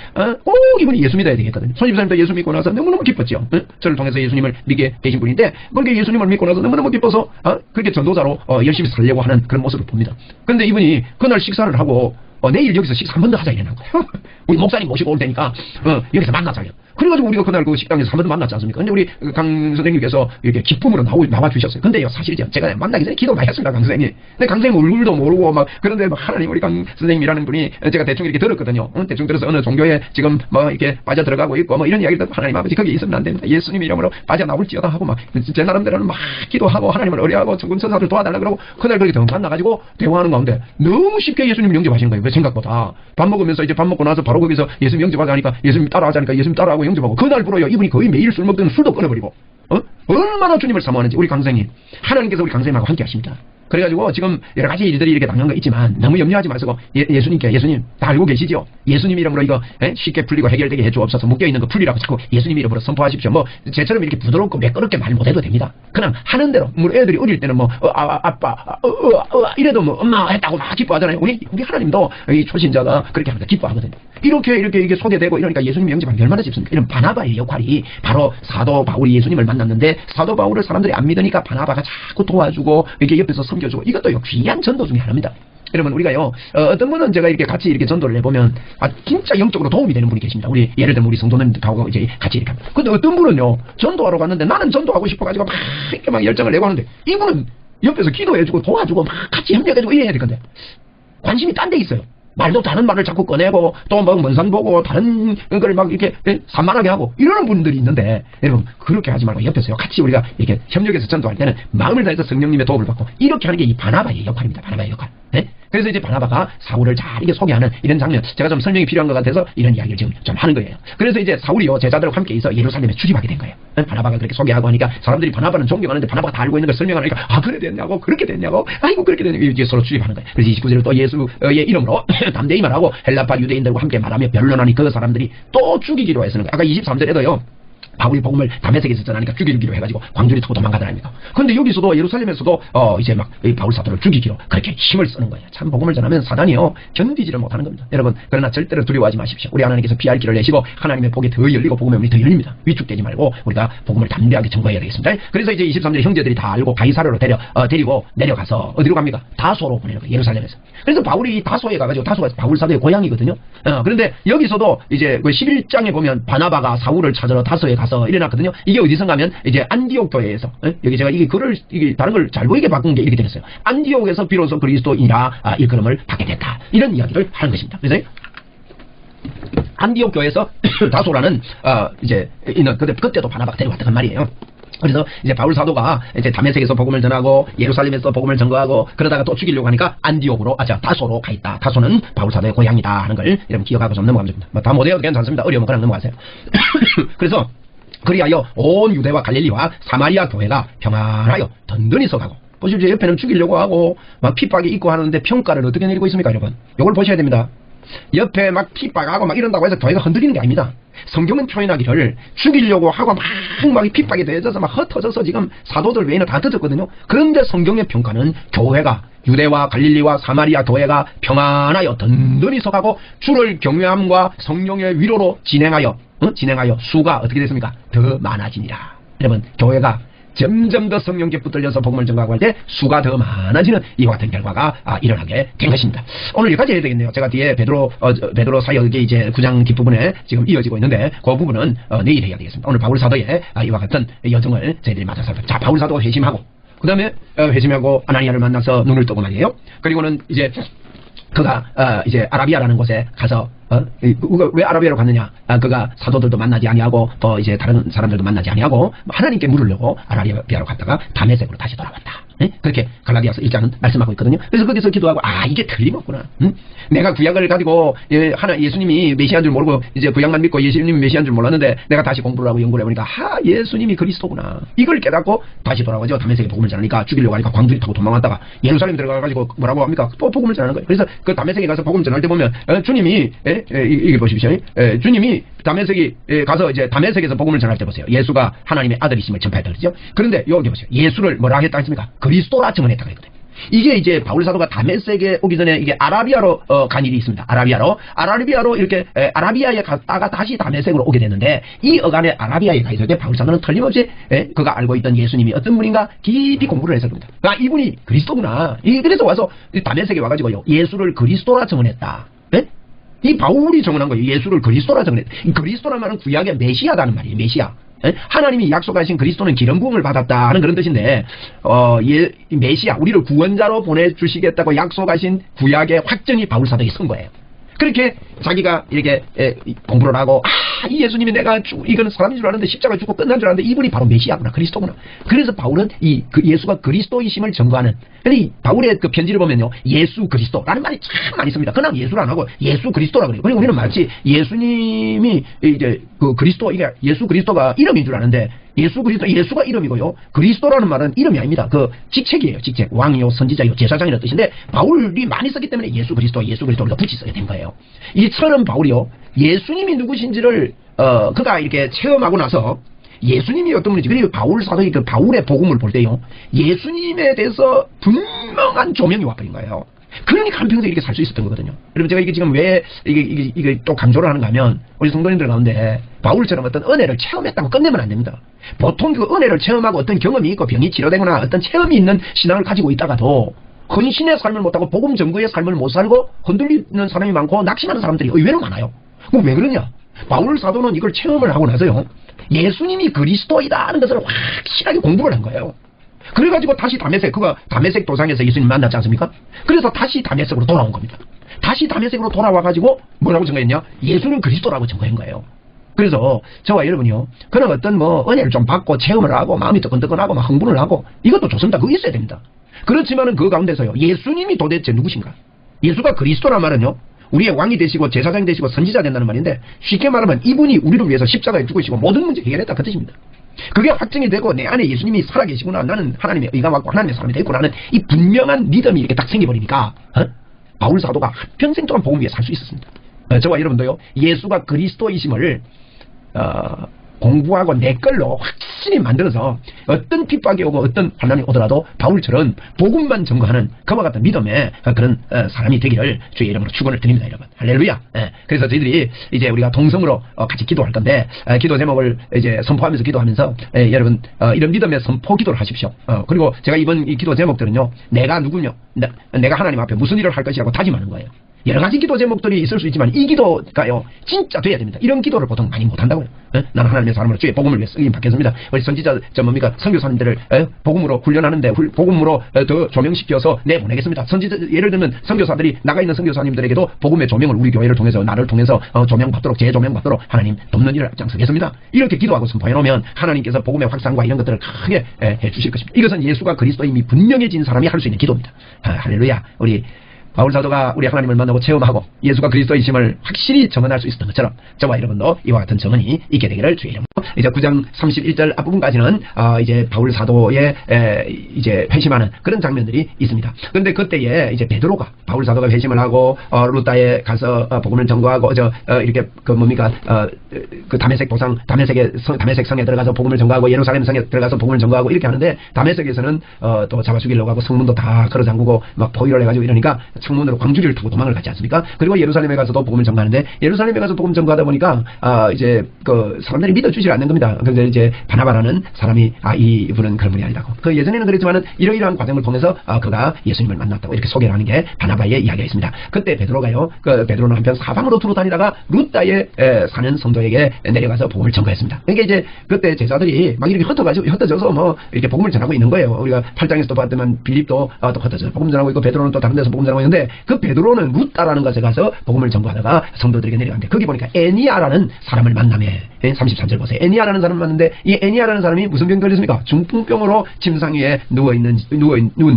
꼭 이분이 예수 믿어야 되겠거든요. 손집사님도 예수 믿고 나서 너무너무 기뻤죠. 저를 통해서 예수님을 믿게 되신 분인데 그렇게 예수님을 믿고 나서 너무너무 기뻐서 그렇게 전도자로 열심히 살려고 하는 그런 모습을 봅니다. 그런데 이분이 그날 식사를 하고 내일 여기서 식사 한 번 더 하자 이러는 거예요. 우리 목사님 모시고 올 테니까 여기서 만나자요. 그래가지고 우리가 그날 그 식당에서 한 번 더 만났지 않습니까? 근데 우리 강 선생님께서 이렇게 기쁨으로 나와 주셨어요. 근데요, 사실이죠. 제가 만나기 전에 기도 많이 했습니다, 강 선생님. 근데 강 선생님 얼굴도 모르고 막, 그런데 막 하나님 우리 강 선생님이라는 분이 제가 대충 이렇게 들었거든요. 대충 들어서 어느 종교에 지금 뭐 이렇게 빠져 들어가고 있고 뭐 이런 이야기를 듣고 하나님 아버지 거기 있으면 안 됩니다. 예수님 이름으로 빠져나올지어다 하고 막 제 나름대로는 막 기도하고 하나님을 의뢰하고 천군천사를 도와달라 그러고 그날 그렇게 더 만나가지고 대화하는 가운데 너무 쉽게 예수님 영접하시는 거예요. 왜 생각보다. 밥 먹으면서 이제 밥 먹고 나서 바로 거기서 예수님 영접하자니까 예수님 따라하자니까 예수님 따라하고 영접하고 그날부로요 이분이 거의 매일 술 먹던 술도 끊어버리고 얼마나 주님을 사모하는지 우리 강생님 하나님께서 우리 강생님하고 함께 하십니다. 그래가지고 지금 여러 가지 일들이 이렇게 당한 거 있지만 너무 염려하지 마시고 예수님께 예수님 다 알고 계시죠? 예수님 이름으로 이거 쉽게 풀리고 해결되게 해주옵소서. 묶여있는 거 풀리라고 자꾸 예수님 이름으로 선포하십시오. 뭐 제처럼 이렇게 부드럽고 매끄럽게 말 못해도 됩니다. 그냥 하는 대로 우리 애들이 어릴 때는 뭐 아빠 이래도 뭐 엄마 했다고 막 기뻐하잖아요. 우리 하나님도 이 초신자가 그렇게 하면서 기뻐하거든요. 이렇게 이게 소개되고 이러니까 예수님 영접하기 얼마나 쉽습니까? 이런 바나바의 역할이 바로 사도 바울이 예수님을 만났는데 사도 바울을 사람들이 안 믿으니까 바나바가 자꾸 도와주고 이렇게 옆에서 섬겨주고 이것도 귀한 전도 중에 하나입니다. 여러분 우리가요 어떤 분은 제가 이렇게 같이 이렇게 전도를 해보면 진짜 영적으로 도움이 되는 분이 계십니다. 우리 예를 들면 우리 성도님들하고 이제 같이 이렇게 합니다. 근데 어떤 분은요 전도하러 갔는데 나는 전도하고 싶어가지고 막 이렇게 막 열정을 내고 하는데 이분은 옆에서 기도해주고 도와주고 막 같이 협력해주고 이래야 될 건데 관심이 딴 데 있어요. 말도 다른 말을 자꾸 꺼내고 또 뭐 먼산 보고 다른 걸 막 이렇게 산만하게 하고 이러는 분들이 있는데 여러분 그렇게 하지 말고 옆에서요 같이 우리가 이렇게 협력해서 전도할 때는 마음을 다해서 성령님의 도움을 받고 이렇게 하는 게 이 바나바의 역할입니다. 바나바의 역할. 네? 그래서 이제 바나바가 사울을 잘 이게 소개하는 이런 장면 제가 좀 설명이 필요한 것 같아서 이런 이야기를 지금 좀 하는 거예요. 그래서 이제 사울이요 제자들과 함께 있어 예루살렘에 출입하게 된 거예요. 바나바가 그렇게 소개하고 하니까 사람들이 바나바는 존경하는데 바나바가 다 알고 있는 걸 설명하니까 그래 됐냐고 그렇게 됐냐고 아이고 그렇게 됐냐고 이제 서로 출입하는 거예요. 그래서 29절에 또 예수의 이름으로 담대히 말하고 헬라파 유대인들과 함께 말하며 변론하니 그 사람들이 또 죽이기로 했으는 거예요. 아까 23절에도요. 바울이 복음을 다메섹에서 전하니까 죽이기로 해가지고 광주리 타고 도망가더랍니다. 그런데 여기서도 예루살렘에서도 이제 막 바울 사도를 죽이기로 그렇게 힘을 쓰는 거예요. 참 복음을 전하면 사단이요 견디지를 못하는 겁니다. 여러분 그러나 절대로 두려워하지 마십시오. 우리 하나님께서 피할 길을 내시고 하나님의 복이 더 열리고 복음의 문이 더 열립니다. 위축되지 말고 우리가 복음을 담대하게 전거해야 되겠습니다. 그래서 이제 23절 형제들이 다 알고 가이사랴로 데리고 내려가서 어디로 갑니까? 다소로 보내는 거예요. 예루살렘에서. 그래서 바울이 다소에 가가지고 다소가 바울 사도의 고향이거든요. 그런데 여기서도 이제 그 11장에 보면 바나바가 사울을 찾으러 다소에 가서 일어났거든요. 이게 어디서 가면 이제 안디옥 교회에서 여기 제가 이게 글을 이게 다른 걸 잘 보이게 바꾼 게 이렇게 되었어요. 안디옥에서 비로소 그리스도인이라 일컬음을 받게 됐다. 이런 이야기를 하는 것입니다. 그래서 안디옥 교회에서 다소라는 이제 있는 그때도 바나바가 데려왔단 말이에요. 그래서 이제 바울 사도가 이제 다메섹에서 복음을 전하고 예루살렘에서 복음을 전거하고 그러다가 또 죽이려고 하니까 안디옥으로 다소로 가 있다. 다소는 바울 사도의 고향이다 하는 걸 여러분 기억하고 좀 넘어가면 됩니다. 다 못해도 괜찮습니다. 어려우면 그냥 넘어가세요. 그래서 그리하여 온 유대와 갈릴리와 사마리아 교회가 평안하여 든든히 서가고 보십시오. 옆에는 죽이려고 하고 막 핍박이 있고 하는데 평가를 어떻게 내리고 있습니까 여러분? 이걸 보셔야 됩니다. 옆에 막 핍박하고 막 이런다고 해서 교회가 흔들리는 게 아닙니다. 성경은 표현하기를 죽이려고 하고 막 핍박이 되어져서 막 흩어져서 지금 사도들 외에는 다 터졌거든요. 그런데 성경의 평가는 교회가 유대와 갈릴리와 사마리아 교회가 평안하여 든든히 서가고 주를 경외함과 성령의 위로로 진행하여 수가 어떻게 됐습니까? 더 많아지니라. 여러분 교회가 점점 더 성령께 붙들려서 복음을 전가하고 할 때 수가 더 많아지는 이와 같은 결과가 일어나게 된 것입니다. 오늘 여기까지 해야 되겠네요. 제가 뒤에 베드로 사역이 이제 9장 뒷부분에 지금 이어지고 있는데 그 부분은 내일 해야 되겠습니다. 오늘 바울 사도의 이와 같은 여정을 저희들이 맞아 살펴. 자, 바울 사도가 회심하고 그 다음에 회심하고 아나니아를 만나서 눈을 뜨고 말이에요. 그리고는 이제 그가 이제 아라비아라는 곳에 가서 왜 아라비아로 갔느냐? 그가 사도들도 만나지 아니하고 또 이제 다른 사람들도 만나지 아니하고 하나님께 물으려고 아라비아로 갔다가 다메섹으로 다시 돌아왔다. 네? 그렇게 갈라디아서 1장은 말씀하고 있거든요. 그래서 거기서 기도하고 이게 틀림없구나. 내가 구약을 가지고 예수님이 메시아인 줄 모르고 이제 구약만 믿고 예수님이 메시아인 줄 몰랐는데 내가 다시 공부를 하고 연구를 해보니까 예수님이 그리스도구나. 이걸 깨닫고 다시 돌아가죠. 다메섹에 복음을 전하니까 죽이려고 하니까 광주리 타고 도망갔다가 예루살렘 들어가가지고 뭐라고 합니까? 또 복음을 전하는 거예요. 그래서 그 다메섹에 가서 복음 전할 때 보면 주님이 이게 보십시오. 주님이 다메섹에 가서 이제 다메섹에서 복음을 전할 때 보세요. 예수가 하나님의 아들이심을 전파했다 그러죠. 그런데 여기 보세요. 예수를 뭐라 했다 했습니까? 그리스도라 증언했다 그랬거든요. 이게 이제 바울 사도가 다메섹에 오기 전에 이게 아라비아로 간 일이 있습니다. 아라비아로 이렇게 아라비아에 갔다가 다시 다메섹으로 오게 됐는데 이 어간에 아라비아에 가 있을 때 바울 사도는 틀림없이 그가 알고 있던 예수님이 어떤 분인가 깊이 공부를 했을 겁니다. 이분이 그리스도구나. 그래서 와서 다메섹에 와가지고요 예수를 그리스도라 증언했다. 이 바울이 정언한 거예요. 예수를 그리스도라 정언했. 그리스도란 말은 구약의 메시아다는 말이에요. 메시아. 하나님이 약속하신 그리스도는 기름 부음을 받았다 하는 그런 뜻인데 메시아 우리를 구원자로 보내주시겠다고 약속하신 구약의 확정이 바울 사도에 선 거예요. 그렇게 자기가 이렇게 공부를 하고 이 예수님이 내가 이거는 사람인 줄 알았는데 십자가 죽고 끝난 줄 알았는데 이분이 바로 메시아구나 그리스도구나. 그래서 바울은 예수가 그리스도이심을 증거하는. 근데 이 바울의 그 편지를 보면요 예수 그리스도라는 말이 참 많이 씁니다. 그냥 예수를 안 하고 예수 그리스도라 그래요. 그리고 우리는 마치 예수님이 이제 그 그리스도 이게 예수 그리스도가 이름인 줄 아는데 예수 그리스도 예수가 이름이고요. 그리스도라는 말은 이름이 아닙니다. 그 직책이에요. 직책. 왕이요 선지자요 제사장이라는 뜻인데 바울이 많이 썼기 때문에 예수 그리스도 우리가 붙이 쓰게 된 거예요. 이처럼 바울이요 예수님이 누구신지를 그가 이렇게 체험하고 나서 예수님이 어떤 분인지 그리고 바울 사도의 그 바울의 복음을 볼 때요 예수님에 대해서 분명한 조명이 와버린 거예요. 그러니까 한평생 이렇게 살 수 있었던 거거든요. 여러분 제가 이게 지금 왜 이게 또 강조를 하는가 하면 우리 성도님들 가운데 바울처럼 어떤 은혜를 체험했다고 끝내면 안 됩니다. 보통 그 은혜를 체험하고 어떤 경험이 있고 병이 치료되거나 어떤 체험이 있는 신앙을 가지고 있다가도 헌신의 삶을 못하고 복음 전구의 삶을 못 살고 흔들리는 사람이 많고 낙심하는 사람들이 의외로 많아요. 그럼 왜 그러냐? 바울 사도는 이걸 체험을 하고 나서요 예수님이 그리스도이다 하는 것을 확실하게 공부를 한 거예요. 그래가지고 다시 다메섹 도상에서 예수님 만났지 않습니까? 그래서 다시 다메섹으로 돌아온 겁니다. 다시 다메섹으로 돌아와가지고 뭐라고 증거했냐? 예수는 그리스도라고 증거한 거예요. 그래서 저와 여러분이요 그런 어떤 은혜를 좀 받고 체험을 하고 마음이 뜨끈뜨끈하고 막 흥분을 하고 이것도 좋습니다. 그거 있어야 됩니다. 그렇지만은 그 가운데서요 예수님이 도대체 누구신가? 예수가 그리스도란 말은요 우리의 왕이 되시고 제사장이 되시고 선지자 된다는 말인데 쉽게 말하면 이분이 우리를 위해서 십자가에 죽으시고 모든 문제 해결했다 그 뜻입니다. 그게 확증이 되고 내 안에 예수님이 살아계시구나 나는 하나님의 의가 왔고 하나님의 사람이 되겠구나는 이 분명한 믿음이 이렇게 딱 생겨버리니까 바울 사도가 평생 동안 복음 위에 살 수 있었습니다. 저와 여러분도요 예수가 그리스도이심을 공부하고 내 걸로 확실히 만들어서 어떤 핍박이 오고 어떤 환난이 오더라도 바울처럼 복음만 전거하는 그와 같은 믿음의 그런 사람이 되기를 주의 이름으로 축원을 드립니다. 여러분 할렐루야. 그래서 저희들이 이제 우리가 동성으로 같이 기도할 건데 기도 제목을 이제 선포하면서 기도하면서 여러분 이런 믿음의 선포 기도를 하십시오. 그리고 제가 이번 이 기도 제목들은요 내가 누구냐 내가 하나님 앞에 무슨 일을 할 것이라고 다짐하는 거예요. 여러 가지 기도 제목들이 있을 수 있지만 이 기도가요 진짜 돼야 됩니다. 이런 기도를 보통 많이 못한다고요. 나는 하나님의 사람으로 주의 복음을 위해 쓰임 받겠습니다. 우리 선지자 뭡니까 선교사님들을 복음으로 훈련하는데 복음으로 더 조명시켜서 내보내겠습니다. 예를 들면 선교사들이 나가 있는 선교사님들에게도 복음의 조명을 우리 교회를 통해서 나를 통해서 조명받도록 재조명받도록 하나님 돕는 일을 앞장서겠습니다. 이렇게 기도하고 선포해 놓으면 하나님께서 복음의 확산과 이런 것들을 크게 해주실 것입니다. 이것은 예수가 그리스도임이 분명해진 사람이 할 수 있는 기도입니다. 할렐루야. 우리 바울 사도가 우리 하나님을 만나고 체험하고 예수가 그리스도이심을 확실히 정언할 수 있었던 것처럼 저와 여러분도 이와 같은 정언이 있게 되기를 주의 이름으로. 이제 9장 31절 앞부분까지는 이제 바울 사도의 이제 회심하는 그런 장면들이 있습니다. 그런데 그때에 이제 베드로가 바울 사도가 회심을 하고 루다에 가서 복음을 전거하고 이렇게 그 다메섹 도상 다메섹 성에 들어가서 복음을 전거하고 예루살렘 성에 들어가서 복음을 전거하고 이렇게 하는데 다메섹에서는 또 잡아 죽이려고 하고 성문도 다 걸어 잠그고 막 포위를 해가지고 이러니까 창문으로 광주리를 타고 도망을 가지 않습니까? 그리고 예루살렘에 가서도 복음을 전가하는데 예루살렘에 가서 복음 전가하다 보니까 이제 그 사람들이 믿어주지 않는 겁니다. 그래서 이제 바나바라는 사람이 이분은 그런 분이 아니라고. 그 예전에는 그랬지만은 이러이러한 과정을 통해서 그가 예수님을 만났다고 이렇게 소개를 하는 게 바나바의 이야기가 있습니다. 그때 베드로가요. 베드로는 한편 사방으로 두루 다니다가 루다에 사는 성도에게 내려가서 복음을 전가했습니다. 그러니까 이제 그때 제자들이 막 이렇게 흩어져서 이렇게 복음을 전하고 있는 거예요. 우리가 8장에서도 봤더만 빌립도 또 흩어져서 복음 전하고 있고 베드로는 또 다른 데서 복음 전하고 있는데 그 베드로는 루다라는 곳에 가서 복음을 전거하다가 성도들에게 내려갔는데 거기 보니까 애니아라는 사람을 만나매 33절 보세요. 애니아라는 사람을 만났는데 이 애니아라는 사람이 무슨 병 걸렸습니까? 중풍병으로 침상 위에 누운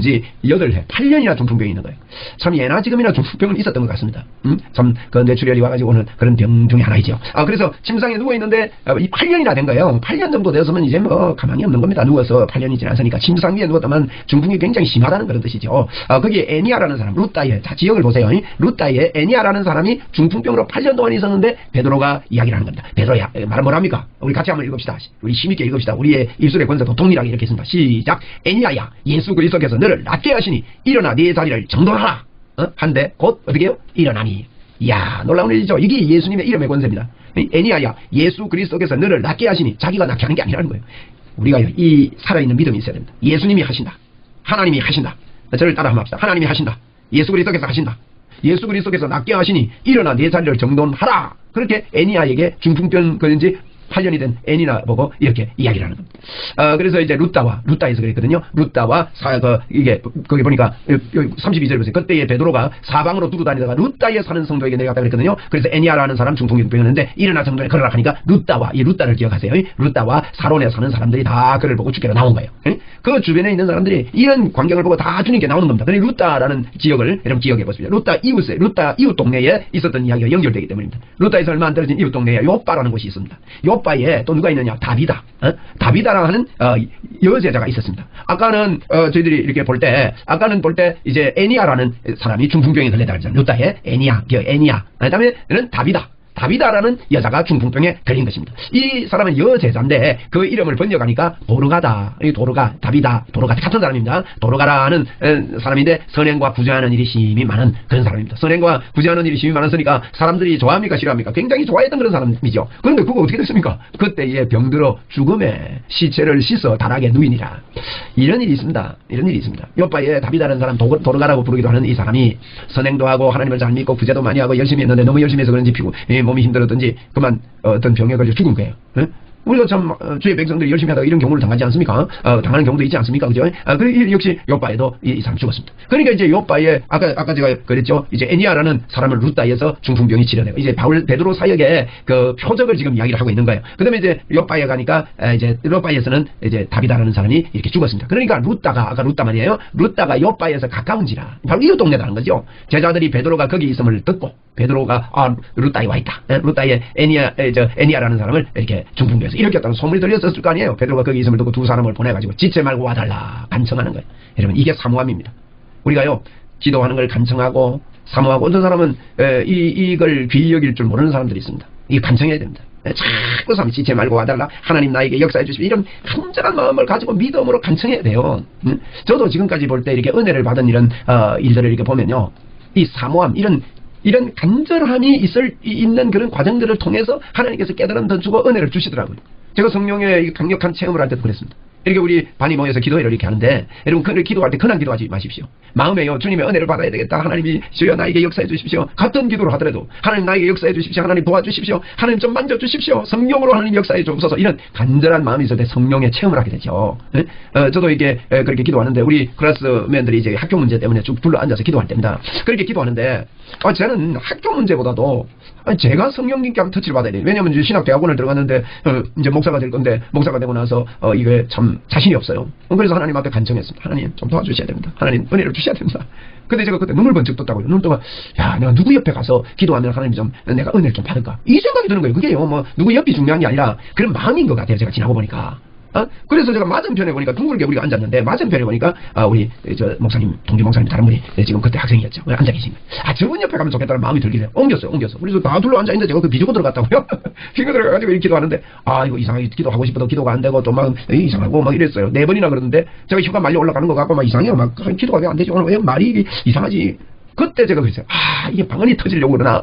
지 8년이나 중풍병이 있는 거예요. 참 예나 지금이나 중풍병은 있었던 것 같습니다. 참 그 뇌출혈이 와가지고 오는 그런 병 중에 하나이죠. 그래서 침상에 누워 있는데 이 8년이나 된 거예요. 8년 정도 되었으면 이제 가망이 없는 겁니다. 누워서 8년이 지났으니까 침상 위에 누웠다면 중풍이 굉장히 심하다는 그런 뜻이죠. 거기에 애니아라는 사람 루다의 지역을 보세요. 루다의 애니아라는 사람이 중풍병으로 8년 동안 있었는데 베드로가 이야기를 하는 겁니다. 베드로야 말은 뭐랍니까? 우리 같이 한번 읽읍시다. 우리 힘있게 읽읍시다. 우리의 입술의 권세도 동일하게 이렇게 했습니다. 시작. 애니아야 예수 그리스도께서 너를 낫게 하시니 일어나 네 자리를 정돈하라. 한데 곧 어떻게 해요? 일어나니. 이야 놀라운 일이죠. 이게 예수님의 이름의 권세입니다. 애니아야 예수 그리스도께서 너를 낫게 하시니 자기가 낫게 하는 게 아니라는 거예요. 우리가 이 살아있는 믿음이 있어야 됩니다. 예수님이 하신다. 하나님이 하신다. 저를 따라 한번 합시다. 하나님이 하신다. 예수 그리스도께서 하신다. 예수 그리스도께서 낫게 하시니 일어나 네 자리를 정돈하라. 그렇게 애니아에게 중풍병 걸린 지 8년이 된 애니나 보고 이렇게 이야기를 하는 겁니다. 그래서 이제 루따에서 그랬거든요. 루따와 이게 거기 보니까 32절에 보세요. 그때에 베드로가 사방으로 두루 다니다가 루따에 사는 성도에게 내려갔다 그랬거든요. 그래서 애니아라는 사람 중풍병이었는데 일어나 정도에 걸어라 하니까 루따와 이 루따를 기억하세요. 루따와 사론에 사는 사람들이 다 그를 보고 주께로 나온 거예요. 그 주변에 있는 사람들이 이런 광경을 보고 다 주님께 나오는 겁니다. 그런데 루따라는 지역을 여러분 기억해 보십시오. 루따 이웃 동네에 있었던 이야기가 연결되기 때문입니다. 루따에서 얼마 안 떨어진 이웃 동네에 요빠라는 곳이 있습니다. 요빠에 또 누가 있느냐? 다비다. 다비다라는 하는 여제자가 있었습니다. 아까는 저희들이 이렇게 볼 때 이제 애니아라는 사람이 중풍병에 걸렸다 그랬잖아요. 루따에 애니아. 그다음에는 다비다라는 여자가 중풍병에 걸린 것입니다. 이 사람은 여제자인데 그 이름을 번역하니까 도르가다. 이 도르가, 다비다, 도르가 같은 사람입니다. 도르가라는 사람인데 선행과 구제하는 일이 심히 많은 그런 사람입니다. 선행과 구제하는 일이 심히 많았으니까 사람들이 좋아합니까 싫어합니까? 굉장히 좋아했던 그런 사람이죠. 그런데 그거 어떻게 됐습니까? 그때에 병들어 죽음에 시체를 씻어 다락에 누이니라. 이런 일이 있습니다. 요빠에 다비다라는 사람 도르가라고 부르기도 하는 이 사람이 선행도 하고 하나님을 잘 믿고 구제도 많이 하고 열심히 했는데 너무 열심히 해서 그런지 몸이 힘들었던지 그만 어떤 병에 걸려 죽은 거예요. 우리가 참 주의 백성들이 열심히 하다가 이런 경우를 당하지 않습니까? 당하는 경우도 있지 않습니까? 그죠? 그리고 역시 요빠에도 이 사람 죽었습니다. 그러니까 이제 요빠에 아까 제가 그랬죠. 이제 애니아라는 사람을 루따에서 중풍병이 치료되고 이제 베드로 사역의 그 표적을 지금 이야기를 하고 있는 거예요. 그다음에 이제 요빠에 가니까 이제 요빠에서는 이제 다비다라는 사람이 이렇게 죽었습니다. 그러니까 아까 루따 말이에요. 루따가 요빠에서 가까운지라 바로 이웃 동네라는 거죠. 제자들이 베드로가 거기 있음을 듣고 베드로가 루따에 와 있다. 루따에 애니아라는 사람을 이렇게 중풍병 이렇게 했다는 소문이 들렸었을 거 아니에요. 베드로가 거기 있음을 듣고 두 사람을 보내가지고 지체 말고 와달라 간청하는 거예요. 여러분 이게 사모함입니다. 우리가요 기도하는 걸 간청하고 사모하고 어떤 사람은 이걸 귀히 여길 줄 모르는 사람들이 있습니다. 이게 간청해야 됩니다. 자꾸 사람 지체 말고 와달라 하나님 나에게 역사해 주십시오. 이런 간절한 마음을 가지고 믿음으로 간청해야 돼요. 저도 지금까지 볼 때 이렇게 은혜를 받은 이런 일들을 이렇게 보면요 이 사모함 이런 간절함이 있는 그런 과정들을 통해서 하나님께서 깨달음 더 주고 은혜를 주시더라고요. 제가 성령의 강력한 체험을 할 때도 그랬습니다. 이렇게 우리 반이 모여서 기도회를 이렇게 하는데 여러분 그걸 기도할 때 그냥 기도하지 마십시오. 마음에요 주님의 은혜를 받아야 되겠다. 하나님이 주여 나에게 역사해 주십시오. 같은 기도를 하더라도 하나님 나에게 역사해 주십시오. 하나님 도와주십시오. 하나님 좀 만져주십시오. 성령으로 하나님 역사해 주옵소서. 이런 간절한 마음이 있을 때 성령의 체험을 하게 되죠. 저도 이게 그렇게 기도하는데 우리 클래스맨들이 이제 학교 문제 때문에 쭉 둘러 앉아서 기도할 때입니다. 그렇게 기도하는데 저는 학교 문제보다도 제가 성령님께 한번 터치를 받아야 돼요. 왜냐하면 이제 신학대학원을 들어갔는데 이제 목사가 될 건데 목사가 되고 나서 이게 참 자신이 없어요. 그래서 하나님 앞에 간청했습니다. 하나님 좀 도와주셔야 됩니다. 하나님 은혜를 주셔야 됩니다. 근데 제가 그때 눈을 번쩍 떴다고요. 눈을 떠가 야 내가 누구 옆에 가서 기도하면 하나님 좀 내가 은혜를 좀 받을까 이 생각이 드는 거예요. 그게요 뭐 누구 옆이 중요한 게 아니라 그런 마음인 것 같아요. 제가 지나고 보니까. 그래서 제가 맞은편에 보니까 둥글게 우리가 앉았는데 맞은편에 보니까 우리 저 목사님 동기 목사님 다른 분이 지금 그때 학생이었죠. 앉아 계신 거예요. 저분 옆에 가면 좋겠다는 마음이 들길래 옮겼어요. 그래서 다 둘러 앉아 있는데 제가 그 비주고 들어갔다고요. 비주고 들어가가지고 이렇게 기도하는데 이거 이상하게 기도하고 싶어도 기도가 안 되고 또 막 이상하고 막 이랬어요. 4번이나 그러는데 제가 휴가 말려 올라가는 거 같고 막 이상해요. 막 기도가 왜 안 되지? 오늘 왜 말이 이상하지? 그때 제가 그랬어요. 이게 방언이 터지려고 그러나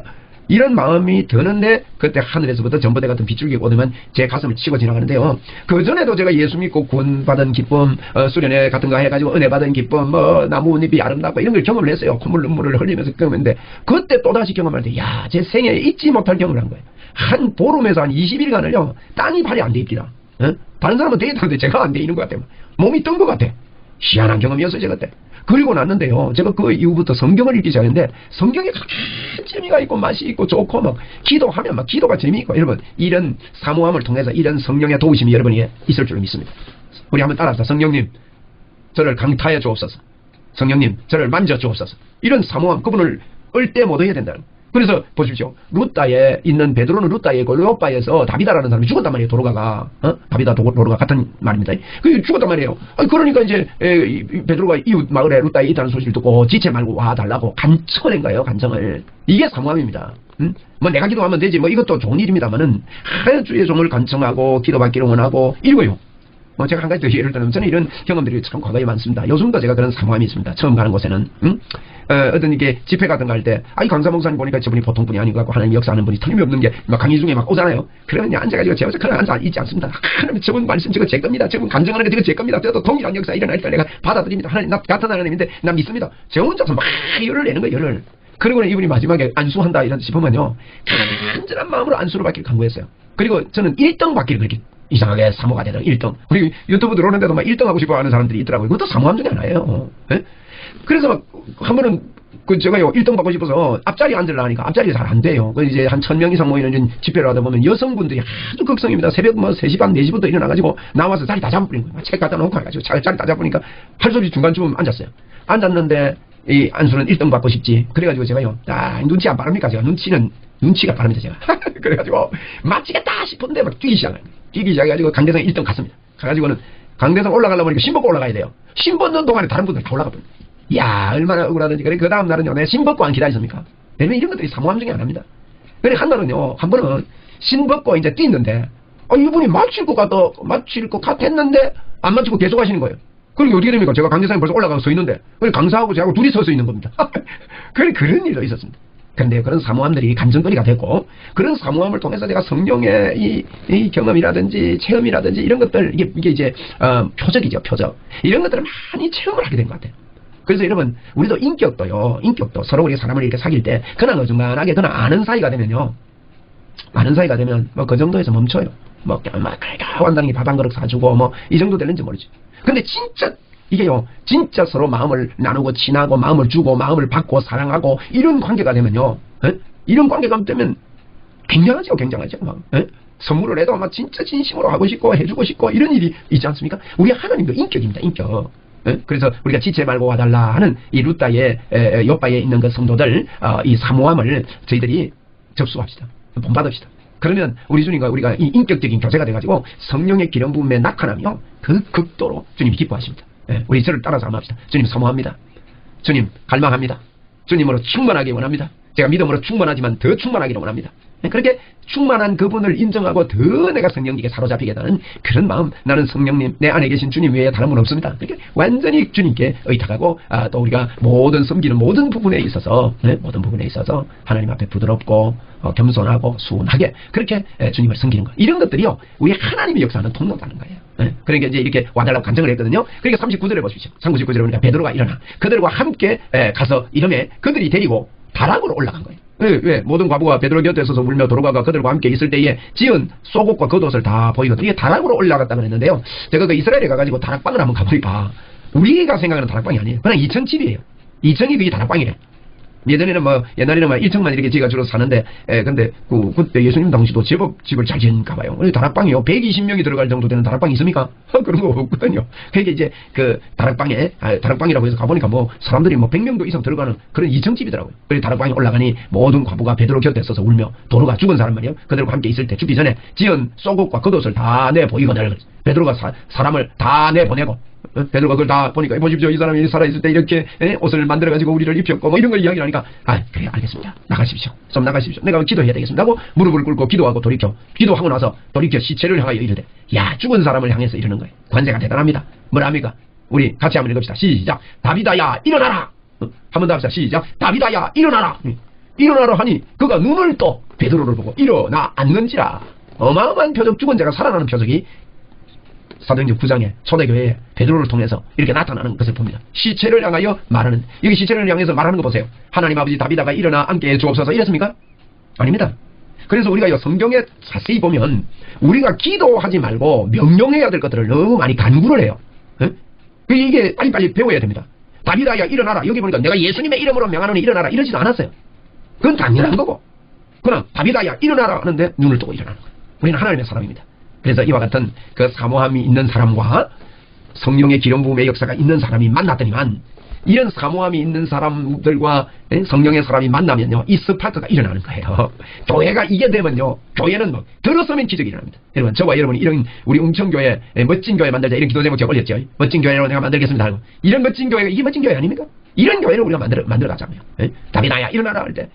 이런 마음이 드는데 그때 하늘에서부터 전봇대 같은 빗줄기가 오르면 제 가슴을 치고 지나가는데요. 그전에도 제가 예수 믿고 구원받은 기쁨, 수련회 같은 거 해가지고 은혜 받은 기쁨, 나무잎이 아름답고 이런 걸 경험을 했어요. 콧물 눈물을 흘리면서 경험했는데 그때 또다시 경험할 때 제 생애에 잊지 못할 경험을 한 거예요. 한 보름에서 한 20일간을요. 땅이 발이 안 돼 있더라. 다른 사람은 돼 있다는데 제가 안 돼 있는 것 같아요. 몸이 뜬 것 같아. 희한한 경험이었어요. 제가 그때. 그리고 났는데요. 제가 그 이후부터 성경을 읽기 시작했는데 성경에 큰 재미가 있고 맛이 있고 좋고 막 기도하면 막 기도가 재미있고 여러분 이런 사모함을 통해서 이런 성령의 도우심이 여러분에게 있을 줄 믿습니다. 우리 한번 따라합시다. 성령님 저를 강타해 주옵소서. 성령님 저를 만져 주옵소서. 이런 사모함 그분을 얼때 못 해야 된다는 거예요. 그래서 보십시오. 루따에 있는 베드로는 루따에 있고 요빠에서 다비다라는 사람이 죽었단 말이에요. 도로가가 다비다 도로가 같은 말입니다. 그 죽었단 말이에요. 그러니까 이제 베드로가 이웃 마을에 루따에 있다는 소식을 듣고 지체 말고 와달라고 간청을 한 거예요. 간청을. 이게 사모함입니다. 뭐 내가 기도하면 되지 뭐 이것도 좋은 일입니다만은 주의 종을 간청하고 기도받기를 원하고 이거요. 제가 한 가지 더 예를 들면 저는 이런 경험들이 참 과거에 많습니다. 요즘도 제가 그런 사모함이 있습니다. 처음 가는 곳에는 어떤 이게 집회 같은 거 할 때 강사 목사님 보니까 저분이 보통 분이 아닌 것 같고 하나님 역사하는 분이 틀림없는 게 막 강의 중에 막 오잖아요. 그러면 앉아가지고 제가 그냥 앉아 있지 않습니다. 하나님 저분 말씀 저거 제 겁니다. 저분 간증하는 게 저거 제 겁니다. 저도 동일한 역사 일어날 때 내가 받아들입니다. 하나님 나 같은 하나님인데 나 믿습니다. 저 혼자서 막 열을 내는 거예요. 열을. 그리고는 이분이 마지막에 안수한다 이런 싶으면요, 간절한 마음으로 안수를 받기를 간구했어요. 그리고 저는 1등 받기를 그렇게 이상하게 사모가 되더라고요. 1등. 그리고 유튜브 들어오는데도 막 1등 하고 싶어 하는 사람들이 있더라고요. 그것도 사모함 중에 하나예요. 예? 그래서 막 한 번은 제가요 1등 받고 싶어서 앞자리에 앉으려고 하니까 앞자리에 잘 안 돼요. 그 이제 한 1000명 이상 모이는 집회를 하다 보면 여성분들이 아주 극성입니다. 새벽 뭐 3시 반 4시부터 일어나가지고 나와서 자리 다 잡아버린 거예요. 책 갖다 놓고 해가지고 자리 다 잡으니까 팔소리 중간쯤 앉았어요. 앉았는데 이 안수는 1등 받고 싶지. 그래가지고 제가요, 눈치 안 바릅니까? 제가 눈치가 바릅니다, 제가. 그래가지고 마치겠다 싶은데 막 뛰기 시작해가지고 강대상 1등 갔습니다. 가가지고는 강대상 올라가려면 보니까 신벗고 올라가야 돼요. 신벗는 동안에 다른 분들 다 올라가 버립니다. 이야, 얼마나 억울하든지. 그래, 그 다음 날은요, 내 신벗고 안 기다렸습니까? 왜냐면 이런 것들이 사모함 중에 하나입니다. 그래, 한 번은 신벗고 이제 뛰는데, 이분이 마칠 것 같았는데, 안 마치고 계속 하시는 거예요. 그럼 어떻게 됩니까? 제가 강대상에 벌써 올라가서 서 있는데, 강사하고 저하고 둘이 서서 있는 겁니다. 그런 일도 있었습니다. 그런데 그런 사모함들이 간증거리가 됐고, 그런 사모함을 통해서 제가 성령의 이 경험이라든지 체험이라든지 이런 것들, 이게 이제 표적이죠, 표적. 이런 것들을 많이 체험을 하게 된 것 같아요. 그래서 여러분, 우리도 인격도 서로 우리 사람을 이렇게 사귈 때 그냥 어중간하게 그냥 아는 사이가 되면요, 뭐 그 정도에서 멈춰요. 뭐 한다는 게 밥 한 그릇 사주고 뭐 이 정도 되는지 모르지. 근데 진짜 서로 마음을 나누고 친하고 마음을 주고 마음을 받고 사랑하고 이런 관계가 되면요, 이런 관계가 되면 굉장하죠. 막, 선물을 해도 막 진짜 진심으로 하고 싶고 해주고 싶고 이런 일이 있지 않습니까? 우리 하나님도 인격입니다, 인격. 그래서 우리가 지체 말고 와달라 하는 이 루다의 옆바에 있는 그 성도들, 이 사모함을 저희들이 접수합시다. 본받읍시다. 그러면 우리 주님과 우리가 이 인격적인 교제가 돼가지고 성령의 기름 부음에 나타나며 그 극도로 주님이 기뻐하십니다. 우리 저를 따라서 한번 합시다. 주님 사모합니다. 주님 갈망합니다. 주님으로 충만하게 원합니다. 제가 믿음으로 충만하지만 더 충만하기를 원합니다. 그렇게 충만한 그분을 인정하고 더 내가 성령님께 사로잡히게 되는 그런 마음, 나는 성령님, 내 안에 계신 주님 외에 다른 분 없습니다. 그렇게 완전히 주님께 의탁하고, 또 우리가 모든 섬기는 모든 부분에 있어서 하나님 앞에 부드럽고 겸손하고 순하게 그렇게 주님을 섬기는 것, 이런 것들이요, 우리 하나님의 역사하는 통로라는 거예요. 그러니까 이제 이렇게 와달라고 간증을 했거든요. 그러니까 39절에 보십시오. 39절에 보니까 베드로가 일어나 그들과 함께 가서 이름에 그들이 데리고 다락으로 올라간 거예요. 왜? 모든 과부가 베드로 곁에 서서 울며 도로가가 그들과 함께 있을 때에 지은 속옷과 겉옷을 다 보이거든요. 이게 다락으로 올라갔다고 했는데요. 제가 그 이스라엘에 가가지고 다락방을 한번 가보니까 우리가 생각하는 다락방이 아니에요. 그냥 2층집이에요. 2층이 그게 다락방이래. 옛날에는 뭐 1층만 이렇게 지가 주로 사는데, 근데 그때 예수님 당시도 제법 집을 잘 지은가 봐요. 다락방이요, 120명이 들어갈 정도 되는 다락방이 있습니까? 그런 거 없거든요. 그게 이제 그 다락방이라고 해서 가보니까 뭐 사람들이 뭐 100명도 이상 들어가는 그런 2층 집이더라고요. 그래서 다락방에 올라가니 모든 과부가 베드로 곁에 서서 울며, 도로가 죽은 사람 말이에요, 그들과 함께 있을 때 죽기 전에 지은 속옷과 겉옷을 다 내보이거늘. 베드로가 사람을 다 내보내고, 베드로가 그걸 다 보니까, 보십시오, 이 사람이 살아있을 때 이렇게 옷을 만들어가지고 우리를 입혔고 뭐 이런 걸 이야기를 하니까, 그래 알겠습니다, 나가십시오, 좀 나가십시오, 내가 기도해야 되겠습니다 하고 무릎을 꿇고 기도하고 기도하고 나서 돌이켜 시체를 향하여 이르되, 야, 죽은 사람을 향해서 이러는 거예요. 관세가 대단합니다. 뭐랍니까? 우리 같이 한번 읽읍시다. 시작. 다비다야 일어나라. 한 번 더 합시다. 시작. 다비다야 일어나라. 일어나라 하니 그가 눈을 떠 베드로를 보고 일어나 앉는지라. 어마어마한 표적, 죽은 자가 살아나는 표적이 사도행전 9장에 초대교회에 베드로를 통해서 이렇게 나타나는 것을 봅니다. 시체를 향하여 말하는, 여기 시체를 향해서 말하는 거 보세요. 하나님 아버지, 다비다가 일어나 앉게 해 주옵소서 이랬습니까? 아닙니다. 그래서 우리가 성경에 자세히 보면 우리가 기도하지 말고 명령해야 될 것들을 너무 많이 간구를 해요. 이게 빨리빨리 배워야 됩니다. 다비다야 일어나라. 여기 보니까 내가 예수님의 이름으로 명하노니 일어나라 이러지도 않았어요. 그건 당연한 거고, 그럼 다비다야 일어나라 하는데 눈을 뜨고 일어나는 거예요. 우리는 하나님의 사람입니다. 그래서 이와 같은 그 사모함이 있는 사람과 성령의 기름 부음의 역사가 있는 사람이 만났더니만, 이런 사모함이 있는 사람들과 성령의 사람이 만나면요, 이 스파크가 일어나는 거예요. 교회가 이게 되면요, 교회는 뭐 들었으면 기적이 일어납니다. 여러분, 저와 여러분이 이런 우리 웅천교회 멋진 교회 만들자 이런 기도 제목 제가 올렸죠. 멋진 교회로 내가 만들겠습니다 하고, 이런 멋진 교회가 이게 멋진 교회 아닙니까? 이런 교회를 우리가 만들어 가자고요. 다비다야 일어나라 할 때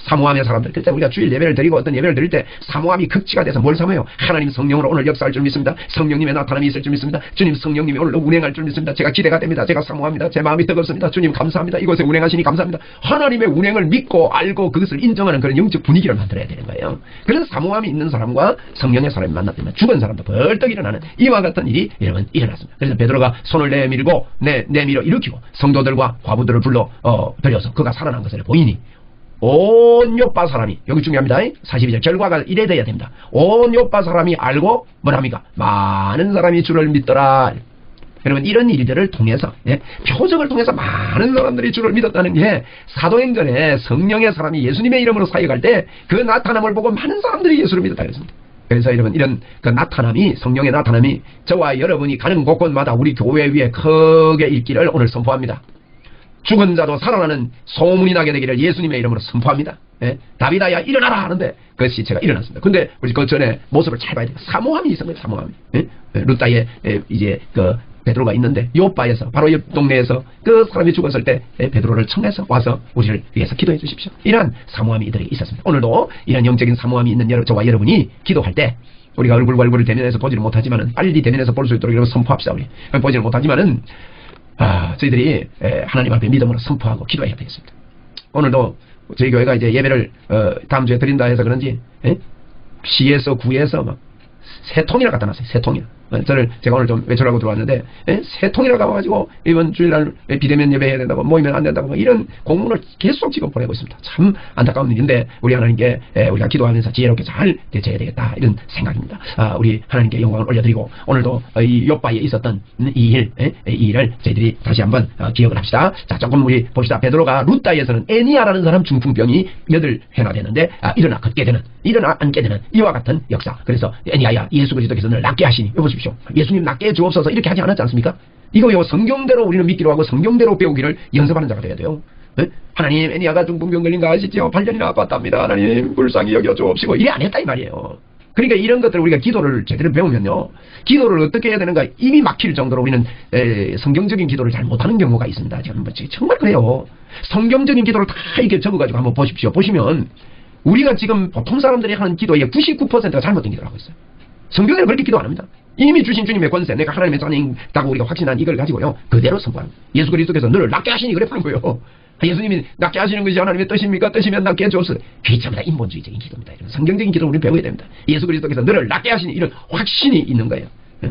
사모함의 사람들, 그때 우리가 주일 예배를 드리고 어떤 예배를 드릴 때 사모함이 극치가 돼서 뭘 사모해요? 하나님 성령으로 오늘 역사할 줄 믿습니다. 성령님의 나타남이 있을 줄 믿습니다. 주님 성령님이 오늘 운행할 줄 믿습니다. 제가 기대가 됩니다. 제가 사모합니다. 제 마음이 뜨겁습니다. 주님 감사합니다. 이곳에 운행하시니 감사합니다. 하나님의 운행을 믿고 알고 그것을 인정하는 그런 영적 분위기를 만들어야 되는 거예요. 그런 사모함이 있는 사람과 성령의 사람이 만났다면 죽은 사람도 벌떡 일어나는 이와 같은 일이 여러분 일어났습니다. 그래서 베드로가 손을 내밀고 내밀어 일으키고 성도들과 요바가 과부들을 불러 들여서 그가 살아난 것을 보이니 온 요바 사람이, 여기 중요합니다. 42절 결과가 이래 돼야 됩니다. 온 요바 사람이 알고 뭐랍니까? 많은 사람이 주를 믿더라. 여러분, 이런 일들을 통해서, 표적을 통해서 많은 사람들이 주를 믿었다는 게 사도행전에 성령의 사람이 예수님의 이름으로 사역할 때 그 나타남을 보고 많은 사람들이 예수를 믿었다 그랬습니다. 그래서 여러분, 이런 그 나타남이, 성령의 나타남이 저와 여러분이 가는 곳곳마다 우리 교회 위에 크게 있기를 오늘 선포합니다. 죽은 자도 살아나는 소문이 나게 되기를 예수님의 이름으로 선포합니다. 다비다야 일어나라 하는데 그 시체가 일어났습니다. 근데 우리 그 전에 모습을 잘 봐야 돼요. 사모함이 있습니다. 사모함이. 루다에 이제 그 베드로가 있는데 요바에서, 바로 옆 동네에서 그 사람이 죽었을 때 베드로를 청해서 와서 우리를 위해서 기도해 주십시오. 이러한 사모함이 이들에게 있었습니다. 오늘도 이런 영적인 사모함이 있는 저와 여러분이 기도할 때 우리가 얼굴과 얼굴을 대면해서 보지를 못하지만은 빨리 대면해서 볼 수 있도록 이러면 선포합시다. 우리 보지를 못하지만은 저희들이 하나님 앞에 믿음으로 선포하고 기도해야 되겠습니다. 오늘도 저희 교회가 이제 예배를 다음 주에 드린다 해서 그런지 시에서 구에서 막 세 통이나 갖다 놨어요. 세 통이나. 제가 오늘 좀 외출하고 들어왔는데 세 통이나 가가지고 이번 주일날 비대면 예배해야 된다고, 모이면 안 된다고 이런 공문을 계속 지금 보내고 있습니다. 참 안타까운 일인데 우리 하나님께 우리가 기도하면서 지혜롭게 잘 대처해야 되겠다, 이런 생각입니다. 우리 하나님께 영광을 올려드리고 오늘도 이 요바에 있었던 이 일을 저희들이 다시 한번 기억을 합시다. 자, 조금 우리 봅시다. 베드로가 루다에서는 애니아라는 사람 중풍병이 8회나 되는데 일어나 걷게 되는, 일어나 앉게 되는 이와 같은 역사. 그래서 애니아야, 예수 그리스도께서 너를 낫게 하시니, 보십시오. 예수님 낫게 해주옵소서 이렇게 하지 않았지 않습니까? 이거요, 성경대로 우리는 믿기로 하고 성경대로 배우기를 연습하는 자가 돼야 돼요. 하나님, 애니아가 중풍병 걸린 거 아시죠? 8년이나 아팠답니다. 하나님 불쌍히 여겨주옵시고 이래 안 했다 이 말이에요. 그러니까 이런 것들을 우리가 기도를 제대로 배우면요, 기도를 어떻게 해야 되는가 이미 막힐 정도로 우리는 성경적인 기도를 잘 못하는 경우가 있습니다. 정말 그래요. 성경적인 기도를 다 이렇게 적어가지고 한번 보십시오. 보시면 우리가 지금 보통 사람들이 하는 기도의 99%가 잘못된 기도를 하고 있어요. 성경에는 그렇게 기도 안 합니다. 이미 주신 주님의 권세, 내가 하나님의 자녀이다고 우리가 확신한 이걸 가지고요, 그대로 선포합니다. 예수 그리스도께서 너를 낫게 하시니 그래 부른 거예요. 예수님이 낫게 하시는 것이 하나님의 뜻입니까? 뜻이면 낫게 해주옵소서. 귀참이다. 인본주의적인 기도입니다. 이런 성경적인 기도를 우리는 배워야 됩니다. 예수 그리스도께서 너를 낫게 하시니, 이런 확신이 있는 거예요.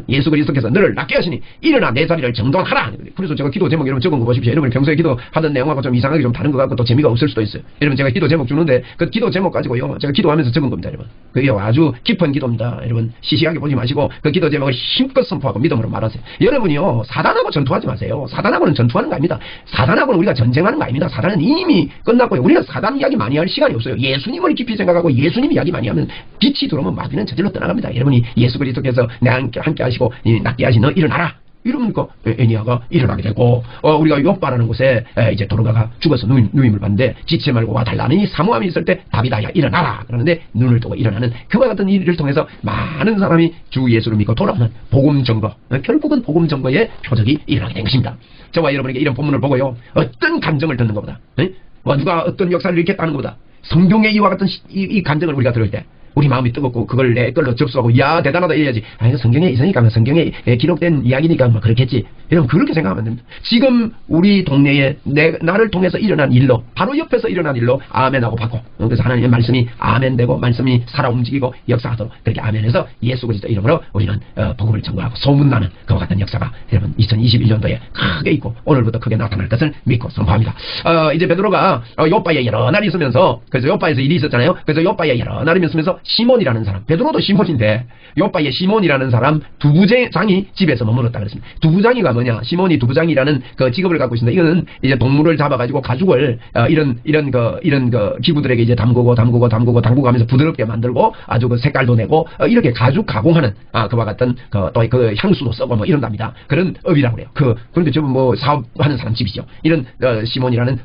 예수 그리스도께서 너를 낫게 하시니 일어나 내 자리를 정돈하라. 그래서 제가 기도 제목 여러분 적은 거 보십시오. 여러분이 평소에 기도하던 내용하고 좀 이상하게 좀 다른 것 같고 또 재미가 없을 수도 있어요. 여러분, 제가 기도 제목 주는데 그 기도 제목 가지고요, 제가 기도하면서 적은 겁니다. 여러분, 그게 아주 깊은 기도입니다. 여러분, 시시하게 보지 마시고 그 기도 제목을 힘껏 선포하고 믿음으로 말하세요. 여러분이요, 사단하고 전투하지 마세요. 사단하고는 전투하는 거 아닙니다. 사단하고는 우리가 전쟁하는 거 아닙니다. 사단은 이미 끝났고요. 우리가 사단 이야기 많이 할 시간이 없어요. 예수님을 깊이 생각하고 예수님 이야기 많이 하면 빛이 들어오면 마귀는 저절로 떠나갑니다. 여러분이 예수 그리스도께서 내가 함께 하시고 낫게 하시, 너 일어나라 이러니까 애니아가 일어나게 되고, 우리가 요바라는 곳에 이제 도르가가 죽어서 누임을 받는데 지체 말고 와달라는 이 사모함이 있을 때 다비다야 일어나라 그러는데 눈을 뜨고 일어나는 그와 같은 일을 통해서 많은 사람이 주 예수를 믿고 돌아오는 복음 증거, 결국은 복음 증거의 표적이 일어나게 된 것입니다. 저와 여러분에게 이런 본문을 보고요, 어떤 감정을 듣는 것보다, 누가 어떤 역사를 일으켰다는 것보다 성경의 이와 같은 이 감정을 우리가 들을 때 우리 마음이 뜨겁고 그걸 내 걸로 접수하고 야 대단하다 이래야지. 성경에 있으니까, 성경에 기록된 이야기니까 뭐 그렇겠지. 여러분, 그렇게 생각하면 됩니다. 지금 우리 동네에 나를 통해서 일어난 일로, 바로 옆에서 일어난 일로 아멘하고 받고, 그래서 하나님의 말씀이 아멘되고 말씀이 살아 움직이고 역사하도록 그렇게 아멘해서 예수 그리스도 이름으로 우리는 복음을 전거하고 소문나는 그와 같은 역사가 여러분 2021년도에 크게 있고 오늘부터 크게 나타날 것을 믿고 선포합니다. 이제 베드로가 요바에 여러 날 있으면서, 그래서 요바에서 일이 있었잖아요. 그래서 요바에 여러 날 있으면서 시몬이라는 사람, 베드로도 시몬인데 요바에 시몬이라는 사람 두부장이 집에서 머물렀다 그랬습니다. 두부장이가 뭐냐? 시몬이 두부장이라는 그 직업을 갖고 있습니다. 이거는 이제 동물을 잡아가지고 가죽을 이런 기구들에게 이제 담그고 하면서 부드럽게 만들고 아주 그 색깔도 내고 이렇게 가죽 가공하는 그와 같은 또 그 향수도 쓰고 뭐 이런답니다. 그런 업이라고 그래요. 그런데 좀 뭐 사업하는 사람 집이죠. 이런 시몬이라는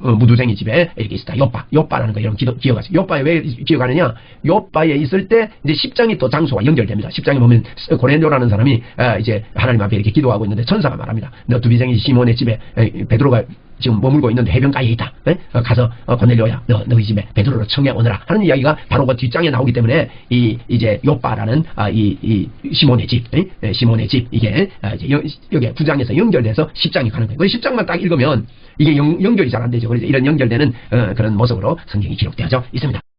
무두쟁이 집에 이렇게 있었다. 요바라는 거 여러분 기억하세요. 요바에 왜 기억하느냐? 요바에 있을 때 이제 10장이 또 장소와 연결됩니다. 10장에 보면 고넬료라는 사람이 이제 하나님 앞에 이렇게 기도하고 있는데 천사가 말합니다. 너 두비쟁이 시몬의 집에 베드로가 지금 머물고 있는데 해변가에 있다. 가서 고넬료야, 너희 집에 베드로를 청해 오너라 하는 이야기가 바로 그 뒷장에 나오기 때문에 이제 요바라는 이 시몬의 집, 시몬의 집 이게 여기 9장에서 연결돼서 10장이 가는 거예요. 그 10장만 딱 읽으면 이게 연결이 잘 안 되죠. 그래서 이런 연결되는 그런 모습으로 성경이 기록되어져 있습니다.